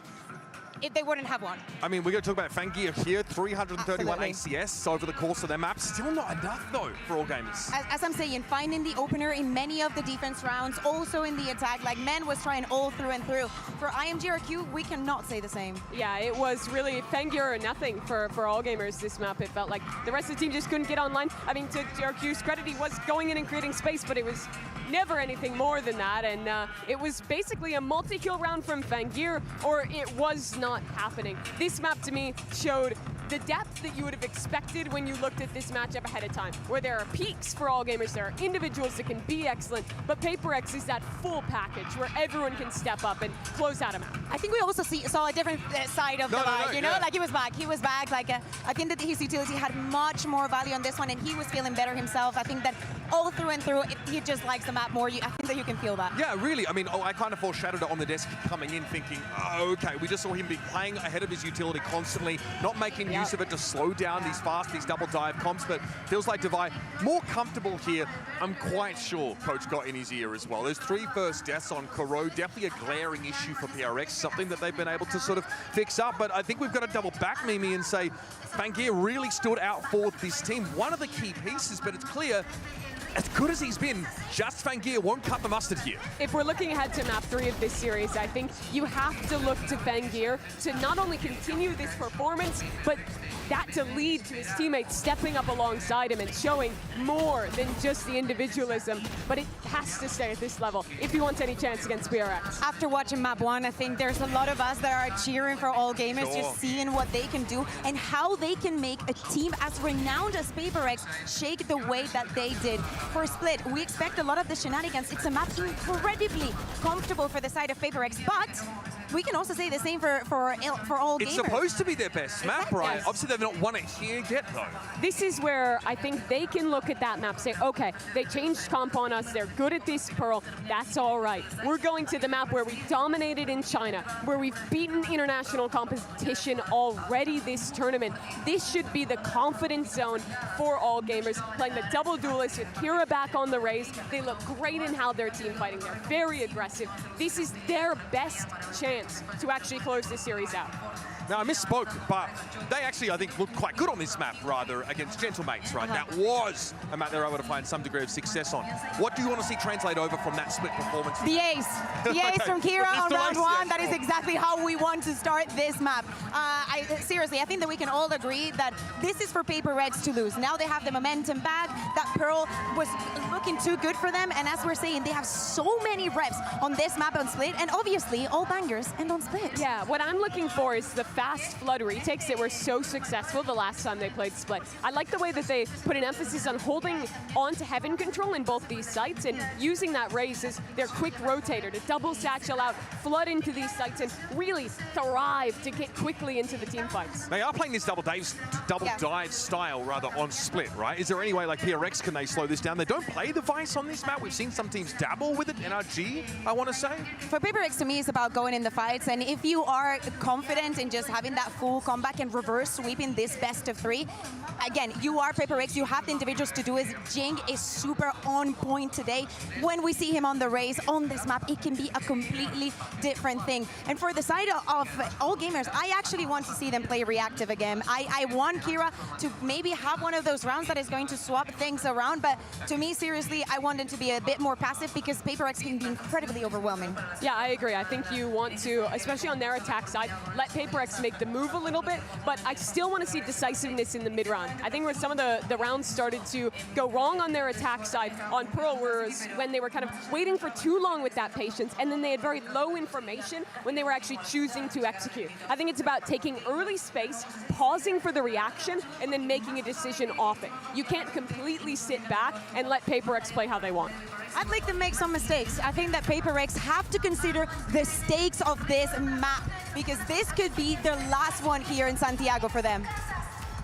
they wouldn't have won. I mean, we're going to talk about Fangir here, 331 Absolutely. ACS over the course of their map. Still not enough, though, for all gamers. As I'm saying, finding the opener in many of the defense rounds, also in the attack, like Men was trying all through and through. For IMGRQ, we cannot say the same. Yeah, it was really Fangir or nothing for all gamers this map. It felt like the rest of the team just couldn't get online. I mean, to GRQ's credit, he was going in and creating space, but it was never anything more than that, and it was basically a multi-kill round from Fangir, or it was not happening. This map to me showed the depth that you would have expected when you looked at this matchup ahead of time, where there are peaks for all gamers, there are individuals that can be excellent, but VaporX is that full package where everyone can step up and close out a map. I think we also saw a different side of the line, you know? Like he was back, like I think that his utility had much more value on this one, and he was feeling better himself. I think that all through and through, he just likes the map more. I think that you can feel that. Yeah, really. I mean, I kind of foreshadowed it on the desk coming in thinking, oh, okay, we just saw him be playing ahead of his utility constantly, not making use of it to slow down these double dive comps, but feels like Devi more comfortable here. I'm quite sure Coach got in his ear as well. There's 3 first deaths on Kuro, definitely a glaring issue for PRX, something that they've been able to sort of fix up, but I think we've got to double back, Mimi, and say Fangir really stood out for this team. One of the key pieces, but it's clear, as good as he's been, just Fangir won't cut the mustard here. If we're looking ahead to map 3 of this series, I think you have to look to Fangir to not only continue this performance, but that to lead to his teammates stepping up alongside him and showing more than just the individualism, but it has to stay at this level if he wants any chance against PRX. After watching map 1, I think there's a lot of us that are cheering for all gamers, just seeing what they can do and how they can make a team as renowned as VaporX shake the way that they did. For Split, we expect a lot of the shenanigans. It's a map incredibly comfortable for the side of VaporX, but we can also say the same for all gamers. It's supposed to be their best map, right? Yes. Obviously, they've not won it here yet, though. This is where I think they can look at that map, say, okay, they changed comp on us, they're good at this Pearl, that's all right. We're going to the map where we dominated in China, where we've beaten international competition already this tournament. This should be the confidence zone for all gamers. Playing the double duelist with Kira back on the raise, they look great in how they're team fighting. They're very aggressive. This is their best chance to actually close this series out. Now, I misspoke, but they actually, I think, looked quite good on this map, rather, against Gentlemates, right? That was a map they were able to find some degree of success on. What do you want to see translate over from that split performance? The ace. The ace from Kira on round 1. That is exactly how we want to start this map. Seriously, I think that we can all agree that this is for VaporX to lose. Now they have the momentum back. That Pearl was looking too good for them, and as we're saying, they have so many reps on this map on Split, and obviously all bangers end on Split. Yeah, what I'm looking for is the fast flood retakes that were so successful the last time they played Split. I like the way that they put an emphasis on holding on to heaven control in both these sites and using that raise as their quick rotator to double satchel out, flood into these sites, and really thrive to get quickly into the team fights. They are playing this double dive style, rather, on Split, right? Is there any way, like PRX, can they slow this down? They don't play the Vice on this map. We've seen some teams dabble with it. NRG, I want to say. For VaporX, to me, it's about going in the fights, and if you are confident in just just having that full comeback and reverse sweeping this best of 3. Again, you are Paper Rex, you have the individuals to do it. Jing is super on point today. When we see him on the race, on this map, it can be a completely different thing. And for the side of all gamers, I actually want to see them play reactive again. I want Kira to maybe have one of those rounds that is going to swap things around, but to me, seriously, I want them to be a bit more passive because Paper Rex can be incredibly overwhelming. Yeah, I agree. I think you want to, especially on their attack side, let Paper Rex make the move a little bit, but I still want to see decisiveness in the mid-round. I think where some of the rounds started to go wrong on their attack side on Pearl was when they were kind of waiting for too long with that patience, and then they had very low information when they were actually choosing to execute. I think it's about taking early space, pausing for the reaction, and then making a decision off it. You can't completely sit back and let Paper Rex play how they want. I'd like to make some mistakes. I think that Paper Rex have to consider the stakes of this map because this could be their last one here in Santiago for them.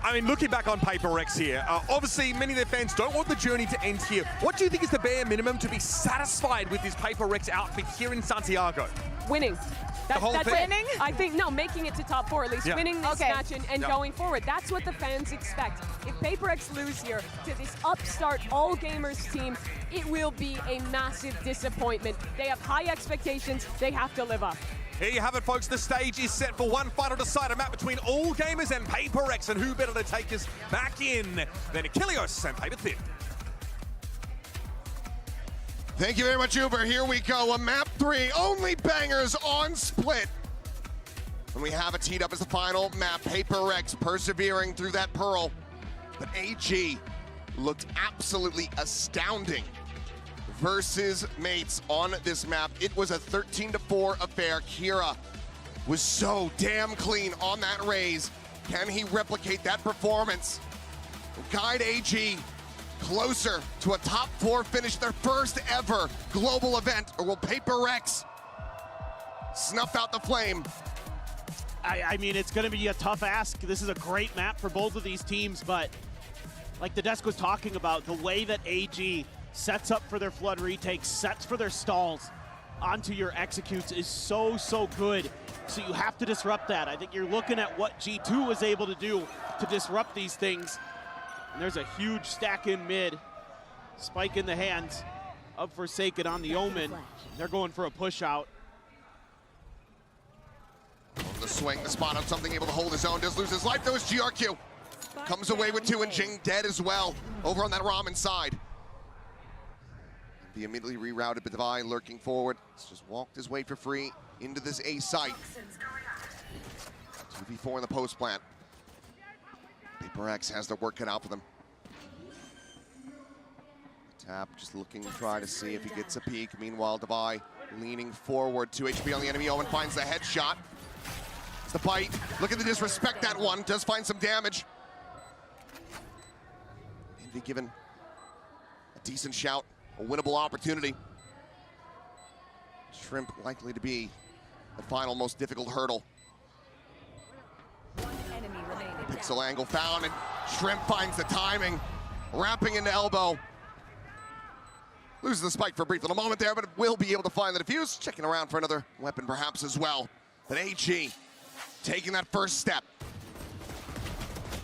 I mean, looking back on Paper Rex here, obviously many of their fans don't want the journey to end here. What do you think is the bare minimum to be satisfied with this Paper Rex outfit here in Santiago? Winning. The whole that's thing? Winning? I think, no, making it to top 4 at least. Yeah. Winning this match and Yeah. going forward. That's what the fans expect. If Paper Rex lose here to this upstart all gamers team, it will be a massive disappointment. They have high expectations. They have to live up. Here you have it, folks. The stage is set for one final decider map between All Gamers and Paper Rex, and who better to take us back in than Achilles and Paper Thin. Thank you very much, Uber. Here we go. A map 3, only bangers on split. And we have it teed up as the final map. Paper Rex persevering through that Pearl. But AG looked absolutely astounding versus mates on this map. It was a 13-4 affair. Kira was so damn clean on that raise. Can he replicate that performance? Guide AG closer to a top 4 finish, their first ever global event, or will Paper Rex snuff out the flame? I mean, it's going to be a tough ask. This is a great map for both of these teams, but like the desk was talking about, the way that AG sets up for their flood retakes, sets for their stalls onto your executes is so, so good. So you have to disrupt that. I think you're looking at what G2 was able to do to disrupt these things. And there's a huge stack in mid. Spike in the hands of Forsaken on the Omen. They're going for a push out. The swing, the spot on something, able to hold his own, does lose his life though. Is GRQ. Comes away with 2, and Jing dead as well over on that ramen side. He immediately rerouted, but Divine lurking forward. He's just walked his way for free into this A site. 2v4 in the post plant. Paper Rex has their work cut out for them. Tap just looking to try to see if he gets a peek. Meanwhile, Divine leaning forward. 2 HP on the enemy. Owen finds the headshot. It's the bite. Look at the disrespect that one. Does find some damage. Envy given a decent shout. A winnable opportunity. Shrimp likely to be the final most difficult hurdle. Pixel angle found, and Shrimp finds the timing. Wrapping into elbow. Loses the spike for a brief little moment there, but will be able to find the defuse. Checking around for another weapon perhaps as well. But AG taking that first step.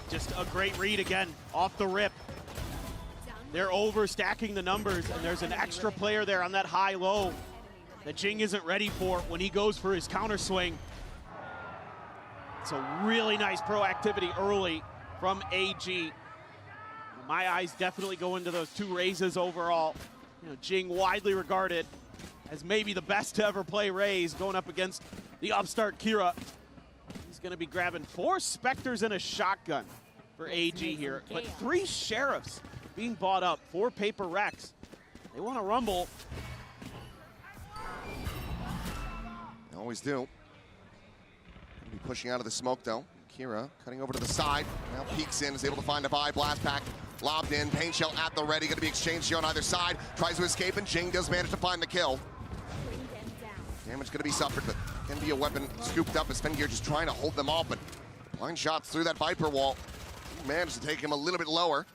Just a great read again, off the rip. They're overstacking the numbers, and there's an extra player there on that high-low that Jing isn't ready for when he goes for his counter swing. It's a really nice proactivity early from AG. My eyes definitely go into those 2 raises overall. You know, Jing widely regarded as maybe the best to ever play Raze, going up against the upstart Kira. He's going to be grabbing 4 Spectres and a shotgun for AG here, but 3 Sheriffs being bought up for Paper Rex. They want to rumble. They always do. Be pushing out of the smoke though. Kira cutting over to the side. Now peeks in, is able to find a Vi. Blast pack lobbed in. Pain shell at the ready. Going to be exchanged here on either side. Tries to escape, and Jing does manage to find the kill. Damage going to be suffered, but can be a weapon scooped up as Fengear just trying to hold them off. But blind shots through that Viper wall. Managed to take him a little bit lower.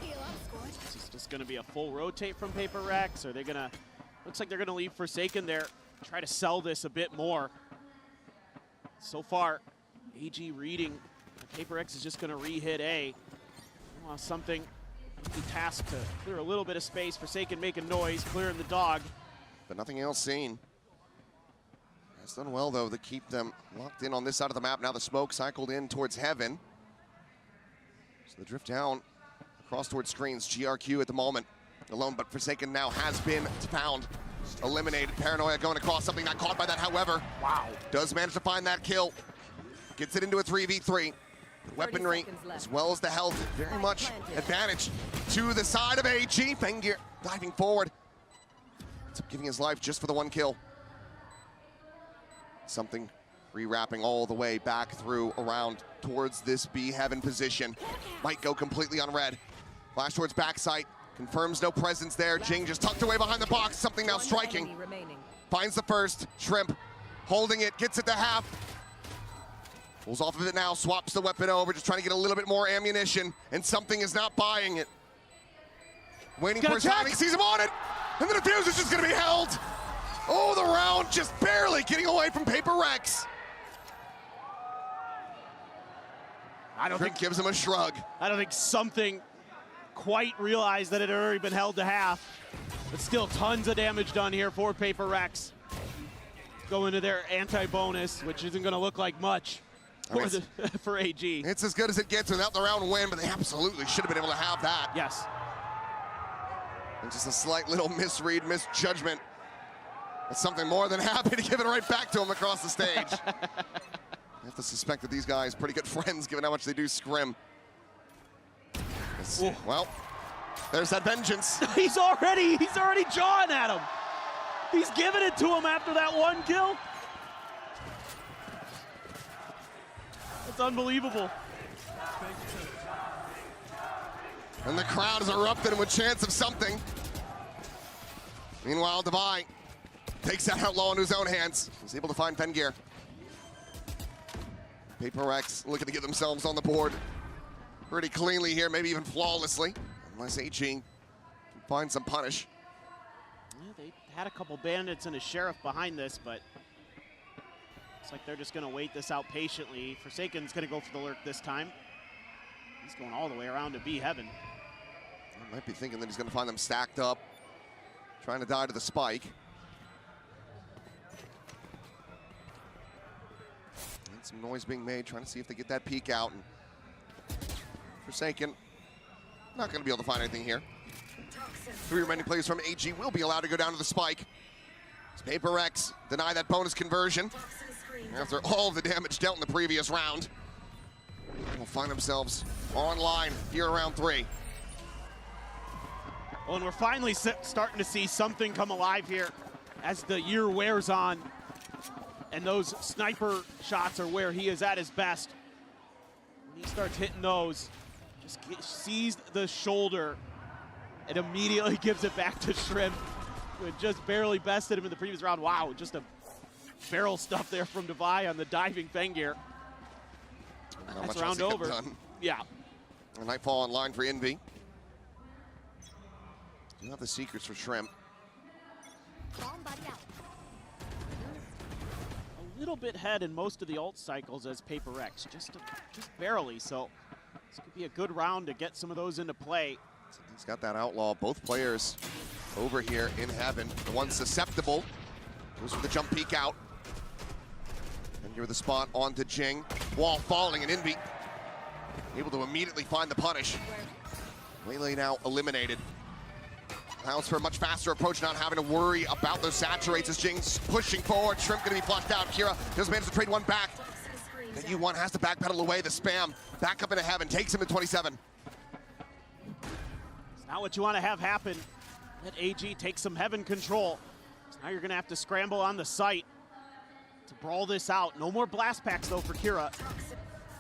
This is just going to be a full rotate from Paper Rex. Or they're going to, looks like they're going to leave Forsaken there, try to sell this a bit more. So far, AG reading. Paper X is just going to re-hit A. Something be tasked to clear a little bit of space. Forsaken making noise, clearing the dog. But nothing else seen. It's done well, though, to keep them locked in on this side of the map. Now the smoke cycled in towards Heaven. So the drift down across towards screens. GRQ at the moment alone, but Forsaken now has been found. Eliminated. Paranoia going across, something not caught by that, however. Wow. Does manage to find that kill. Gets it into a 3v3. The weaponry, as well as the health, very much advantage to the side of AG. Fengir diving forward. Ends up giving his life just for the one kill. Something rewrapping all the way back through around towards this B Heaven position. Might go completely on red. Flash towards backside. Confirms no presence there. Jing just tucked away behind the box. Something now striking. Finds the first. Shrimp holding it. Gets it to half. Pulls off of it now. Swaps the weapon over. Just trying to get a little bit more ammunition. And something is not buying it. Waiting for his timing. Sees him on it. And the defuse is just going to be held. Oh, the round just barely getting away from Paper Rex. I don't think gives him a shrug. I don't think something quite realized that it had already been held to half. But still tons of damage done here for Paper Rex. Go into their anti-bonus, which isn't going to look like much for AG. It's as good as it gets without the round win, but they absolutely should have been able to have that. Yes. And just a slight little misread, misjudgment. That's something more than happy to give it right back to him across the stage. I have to suspect that these guys are pretty good friends, given how much they do scrim. Well, there's that vengeance. He's already jawing at him. He's giving it to him after that one kill. It's unbelievable. And the crowd is erupting with chants of something. Meanwhile, Devi takes that outlaw into his own hands. He's able to find Fengir. Paper Rex looking to get themselves on the board pretty cleanly here, maybe even flawlessly, unless AG can find some punish. Yeah, they had a couple bandits and a sheriff behind this, but looks like they're just going to wait this out patiently. Forsaken's going to go for the lurk this time. He's going all the way around to B Heaven. I might be thinking that he's going to find them stacked up, trying to die to the spike. And some noise being made, trying to see if they get that peek out. And Forsaken, not going to be able to find anything here. 3 remaining players from AG will be allowed to go down to the spike. As Paper Rex deny that bonus conversion after all of the damage dealt in the previous round. Will find themselves online here around 3. Well, and we're finally starting to see something come alive here as the year wears on. And those sniper shots are where he is at his best. When he starts hitting those, just sees the shoulder and immediately gives it back to Shrimp, who had just barely bested him in the previous round. Wow, just a barrel stuff there from Devi on the diving Fengir. That's round over. Done. Yeah. A Nightfall online for Envy. You have the secrets for Shrimp. A little bit ahead in most of the ult cycles as Paper Rex, just barely. So this could be a good round to get some of those into play. So he's got that outlaw. Both players over here in Heaven. The one susceptible goes for the jump peek out. And you're the spot onto Jing. Wall falling, and Envy able to immediately find the punish. Lele now eliminated. Allows for a much faster approach, not having to worry about those saturates as Jing's pushing forward. Shrimp gonna be flushed out. Kira does manage to trade one back. And U1 has to backpedal away the spam. Back up into Heaven, takes him to 27. It's not what you want to have happen. Let AG take some Heaven control. So now you're gonna have to scramble on the site to brawl this out. No more blast packs though for Kira.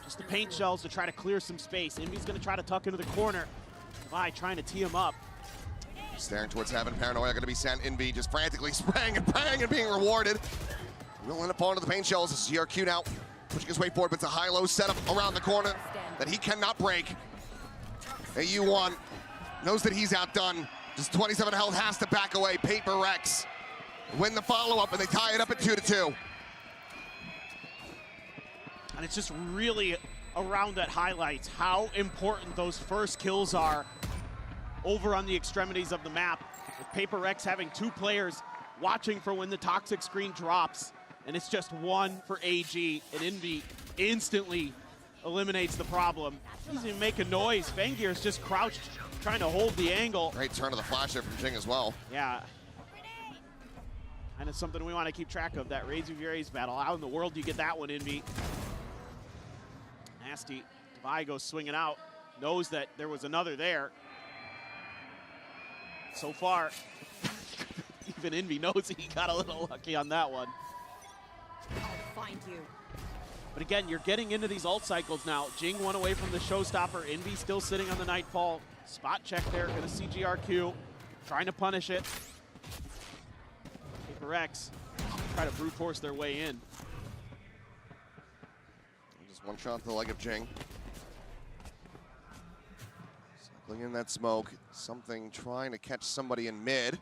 Just the paint shells to try to clear some space. Envy's gonna try to tuck into the corner. Devi trying to tee him up. Staring towards Heaven, Paranoia gonna be sent. Envy just frantically spraying and praying and being rewarded. Will end up falling to the paint shells. This is GRQ now pushing his way forward, but it's a high-low setup around the corner that he cannot break. AU1 knows that he's outdone. Just 27 health, has to back away. Paper Rex win the follow-up, and they tie it up at 2-2. And it's just really a round that highlights how important those first kills are over on the extremities of the map. With Paper Rex having 2 players watching for when the toxic screen drops, and it's just 1 for AG, and Envy instantly eliminates the problem. He doesn't even make a noise. Fengear's just crouched, trying to hold the angle. Great turn of the flash there from Jing as well. Yeah. And it's something we want to keep track of, that Razor Fury's battle. How in the world do you get that one, Envy? Nasty. Devi goes swinging out. Knows that there was another there. So far, even Envy knows he got a little lucky on that one. I'll find you. But again, you're getting into these ult cycles now. Jing one away from the showstopper. Envy still sitting on the Nightfall. Spot check there, gonna see GRQ. Trying to punish it. Paper Rex try to brute force their way in. Just one shot to the leg of Jing. Cycling in that smoke. Something trying to catch somebody in mid.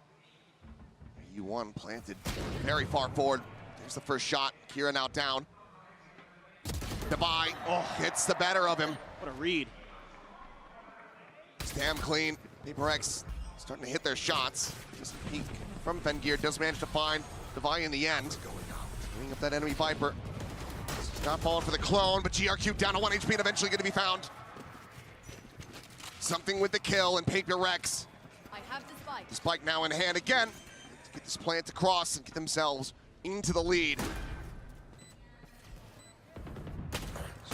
U1 planted very far forward. There's the first shot. Kira now down. Devi hits the better of him. What a read. It's damn clean. Paper X starting to hit their shots. Just a peek from Fengear. Does manage to find Devi in the end. Bringing up that enemy Viper. He's not falling for the clone, but GRQ down to 1 HP and eventually going to be found. Something with the kill, and Paper Rex. I have the spike. The spike now in hand again. To get this plant across and get themselves into the lead.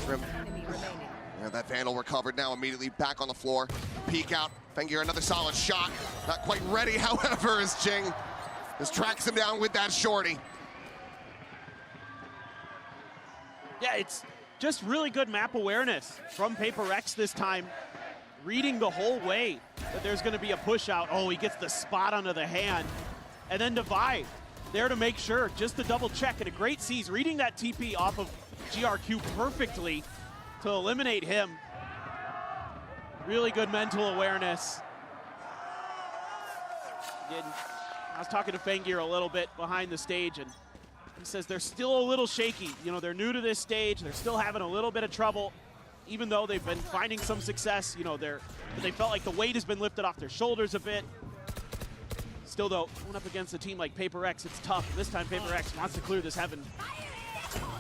Shrimp. Enemy remaining. Yeah, that Vandal recovered now, immediately back on the floor. Peek out. Fengear, another solid shot. Not quite ready, however, as Jing just tracks him down with that shorty. Yeah, it's just really good map awareness from Paper Rex this time. Reading the whole way that there's going to be a push out. Oh, he gets the spot under the hand. And then Devi there to make sure, just to double check, and a great seize, reading that TP off of GRQ perfectly to eliminate him. Really good mental awareness. I was talking to Fengear a little bit behind the stage, and he says they're still a little shaky. You know, they're new to this stage. They're still having a little bit of trouble, even though they've been finding some success. You know, they felt like the weight has been lifted off their shoulders a bit. Still, though, going up against a team like Paper X, it's tough. And this time, Paper X wants to clear this heaven.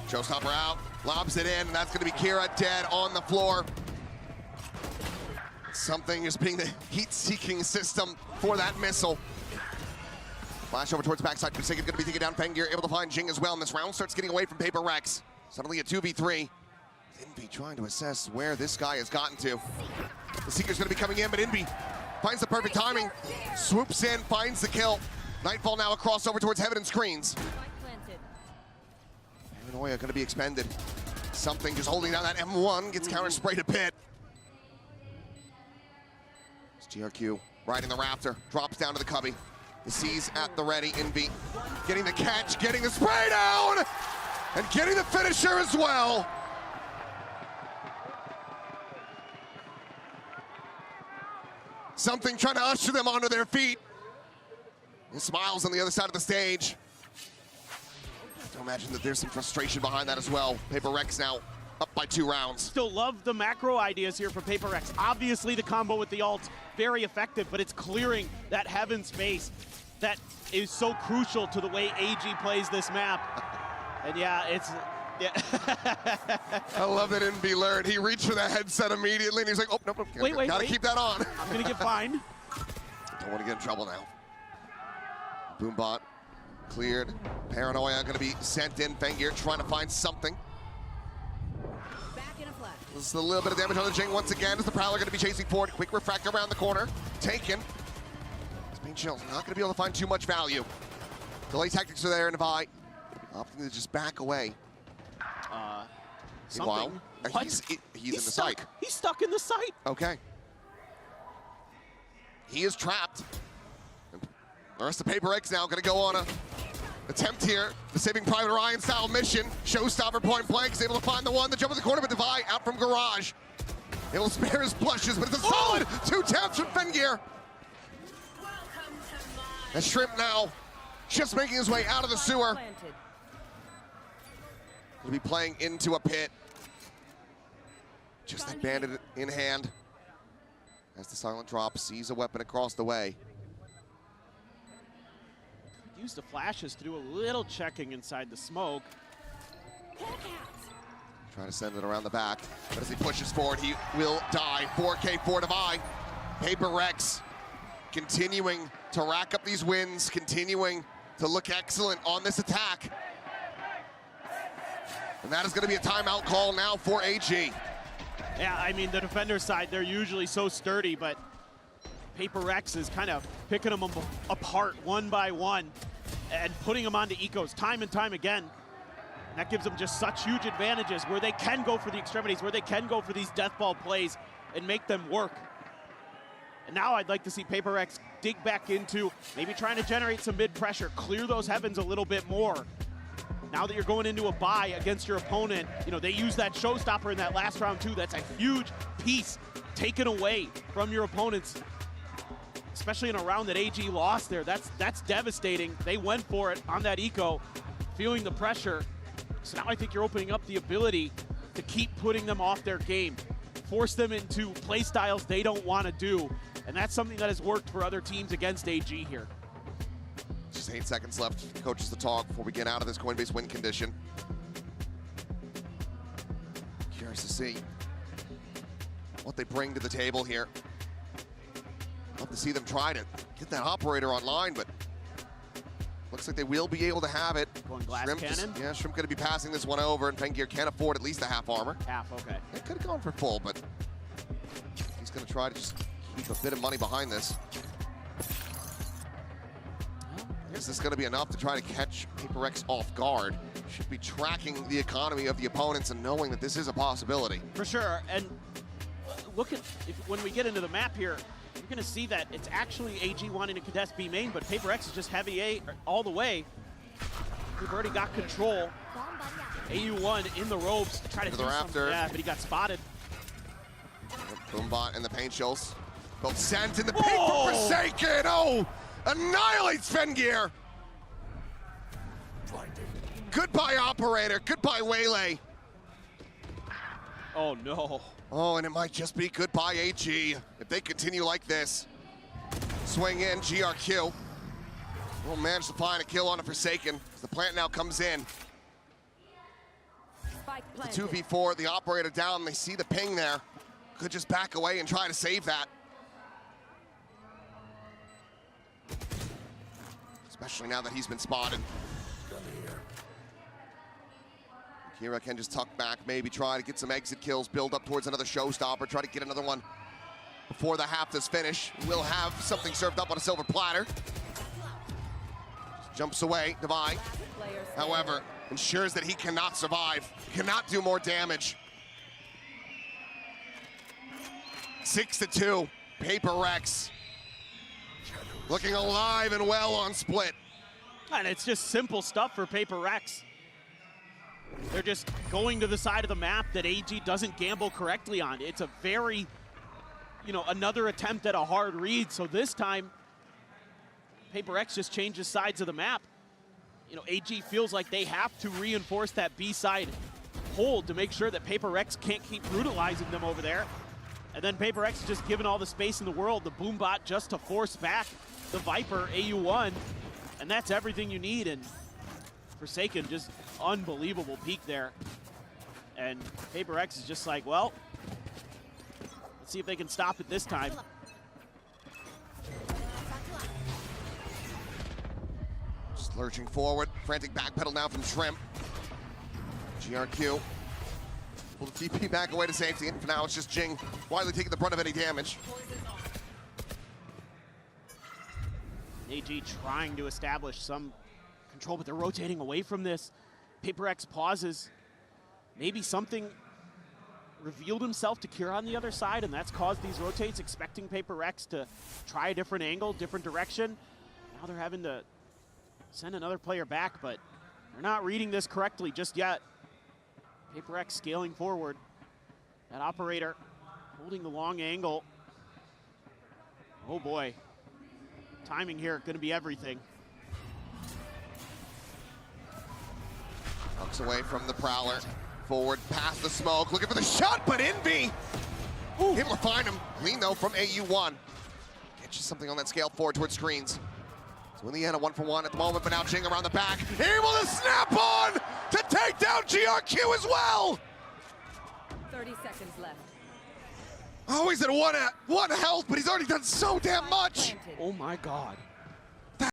Showstopper out, lobs it in, and that's going to be Kira dead on the floor. Something is being the heat-seeking system for that missile. Flash over towards backside. Forsaken going to be taking down Fengear, able to find Jing as well. And this round starts getting away from Paper Rex. Suddenly a 2v3. Envy trying to assess where this guy has gotten to. The Seeker's going to be coming in, but Envy finds the perfect timing. Swoops in, finds the kill. Nightfall now a crossover towards Heaven and screens. Spike planted. Paranoia going to be expended. Something just holding down that M1, gets counter-sprayed a bit. It's GRQ riding the Raptor, drops down to the cubby. The C's at the ready, Envy getting the catch, getting the spray down, and getting the finisher as well. Something trying to usher them onto their feet. And smiles on the other side of the stage. I imagine that there's some frustration behind that as well. Paper Rex now up by 2 rounds. Still love the macro ideas here for Paper Rex. Obviously, the combo with the ult, very effective, but it's clearing that heaven space that is so crucial to the way AG plays this map. And yeah, it's... Yeah. I love that Envy learned. He reached for that headset immediately, and he's like, oh, nope, wait, gotta keep that on. I'm gonna get fined. Don't want to get in trouble now. Boombot cleared. Paranoia gonna be sent in. Fengear trying to find something. Back in a flash. This is a little bit of damage on the Jing once again as the Prowler gonna be chasing forward. Quick refract around the corner. Taken. Spain Shell's not gonna be able to find too much value. Delay tactics are there in Devi. Opting to just back away. Meanwhile, he's in the site. He's stuck in the site. Okay. He is trapped. And the rest of Paper X now going to go on a attempt here. The Saving Private Ryan style mission. Showstopper point blank. Is able to find the one. The jump in the corner, but Devi out from Garage. It'll spare his blushes, but it's a solid 2 taps from Fengear. And Shrimp now just making his way out of the sewer. Planted. He'll be playing into a pit. Just that bandit in hand. As the silent drop sees a weapon across the way. Use the flashes to do a little checking inside the smoke. Trying to send it around the back, but as he pushes forward, he will die. 4K for Divide. Paper Rex continuing to rack up these wins, continuing to look excellent on this attack. And that is going to be a timeout call now for AG. Yeah, I mean, the defender side, they're usually so sturdy, but Paper Rex is kind of picking them apart one by one and putting them onto ecos time and time again. And that gives them just such huge advantages where they can go for the extremities, where they can go for these death ball plays and make them work. And now I'd like to see Paper Rex dig back into maybe trying to generate some mid pressure, clear those heavens a little bit more. Now that you're going into a bye against your opponent, you know, they use that showstopper in that last round too. That's a huge piece taken away from your opponents, especially in a round that AG lost there. That's devastating. They went for it on that eco, feeling the pressure. So now I think you're opening up the ability to keep putting them off their game, force them into play styles they don't want to do. And that's something that has worked for other teams against AG here. Just 8 seconds left. Coaches to talk before we get out of this Coinbase win condition. Curious to see what they bring to the table here. Love to see them try to get that operator online, but looks like they will be able to have it. Going glass Shrimp cannon? Shrimp going to be passing this one over, and Fengear can't afford at least a half armor. Half, okay. It could have gone for full, but he's going to try to just keep a bit of money behind this. Is this going to be enough to try to catch Paper Rex off guard? Should be tracking the economy of the opponents and knowing that this is a possibility. For sure, and look at, when we get into the map here, you're going to see that it's actually AG wanting to contest B main, but Paper Rex is just heavy A all the way. We've already got control. AU1 in the ropes to try to do something. Yeah, but he got spotted. Boombot and the paint shells. Both sent in the paint for Forsaken. Oh! Annihilates Fengear. Goodbye, operator. Goodbye, Waylay. Oh, no. Oh, and it might just be goodbye, AG. If they continue like this. Swing in, GRQ. Will manage to find a kill on a Forsaken. The plant now comes in. The 2v4, the operator down. They see the ping there. Could just back away and try to save that. Especially now that he's been spotted. Kira can just tuck back, maybe try to get some exit kills, build up towards another showstopper, try to get another one before the half does finish. We'll have something served up on a silver platter. Just jumps away, Divide. However, ensures that he cannot survive, cannot do more damage. 6-2, Paper Rex. Looking alive and well on split. And it's just simple stuff for Paper Rex. They're just going to the side of the map that AG doesn't gamble correctly on. It's a very, another attempt at a hard read. So this time, Paper Rex just changes sides of the map. AG feels like they have to reinforce that B side hold to make sure that Paper Rex can't keep brutalizing them over there. And then Paper Rex is just given all the space in the world, the Boombot just to force back the Viper AU1, and that's everything you need. And Forsaken, just unbelievable peak there. And Paper Rex is just like, well, let's see if they can stop it this time. Just lurching forward, frantic backpedal now from Shrimp. GRQ. Pull the TP back away to safety, and for now it's just Jing widely taking the brunt of any damage. AG trying to establish some control, but they're rotating away from this. Paper Rex pauses. Maybe something revealed himself to Kira on the other side, and that's caused these rotates, expecting Paper Rex to try a different angle, different direction. Now they're having to send another player back, but they're not reading this correctly just yet. Paper Rex scaling forward. That operator holding the long angle. Oh boy. Timing here going to be everything. Tucks away from the Prowler. Forward, past the smoke, looking for the shot, but Envy able to find him. Clean though from AU1. Get you something on that scale forward towards screens. So in the end, a 1-for-1 at the moment, but now Jing around the back, able to snap on to take down GRQ as well. 30 seconds left. Oh, he's at one health, but he's already done so damn much. Planted. Oh my God.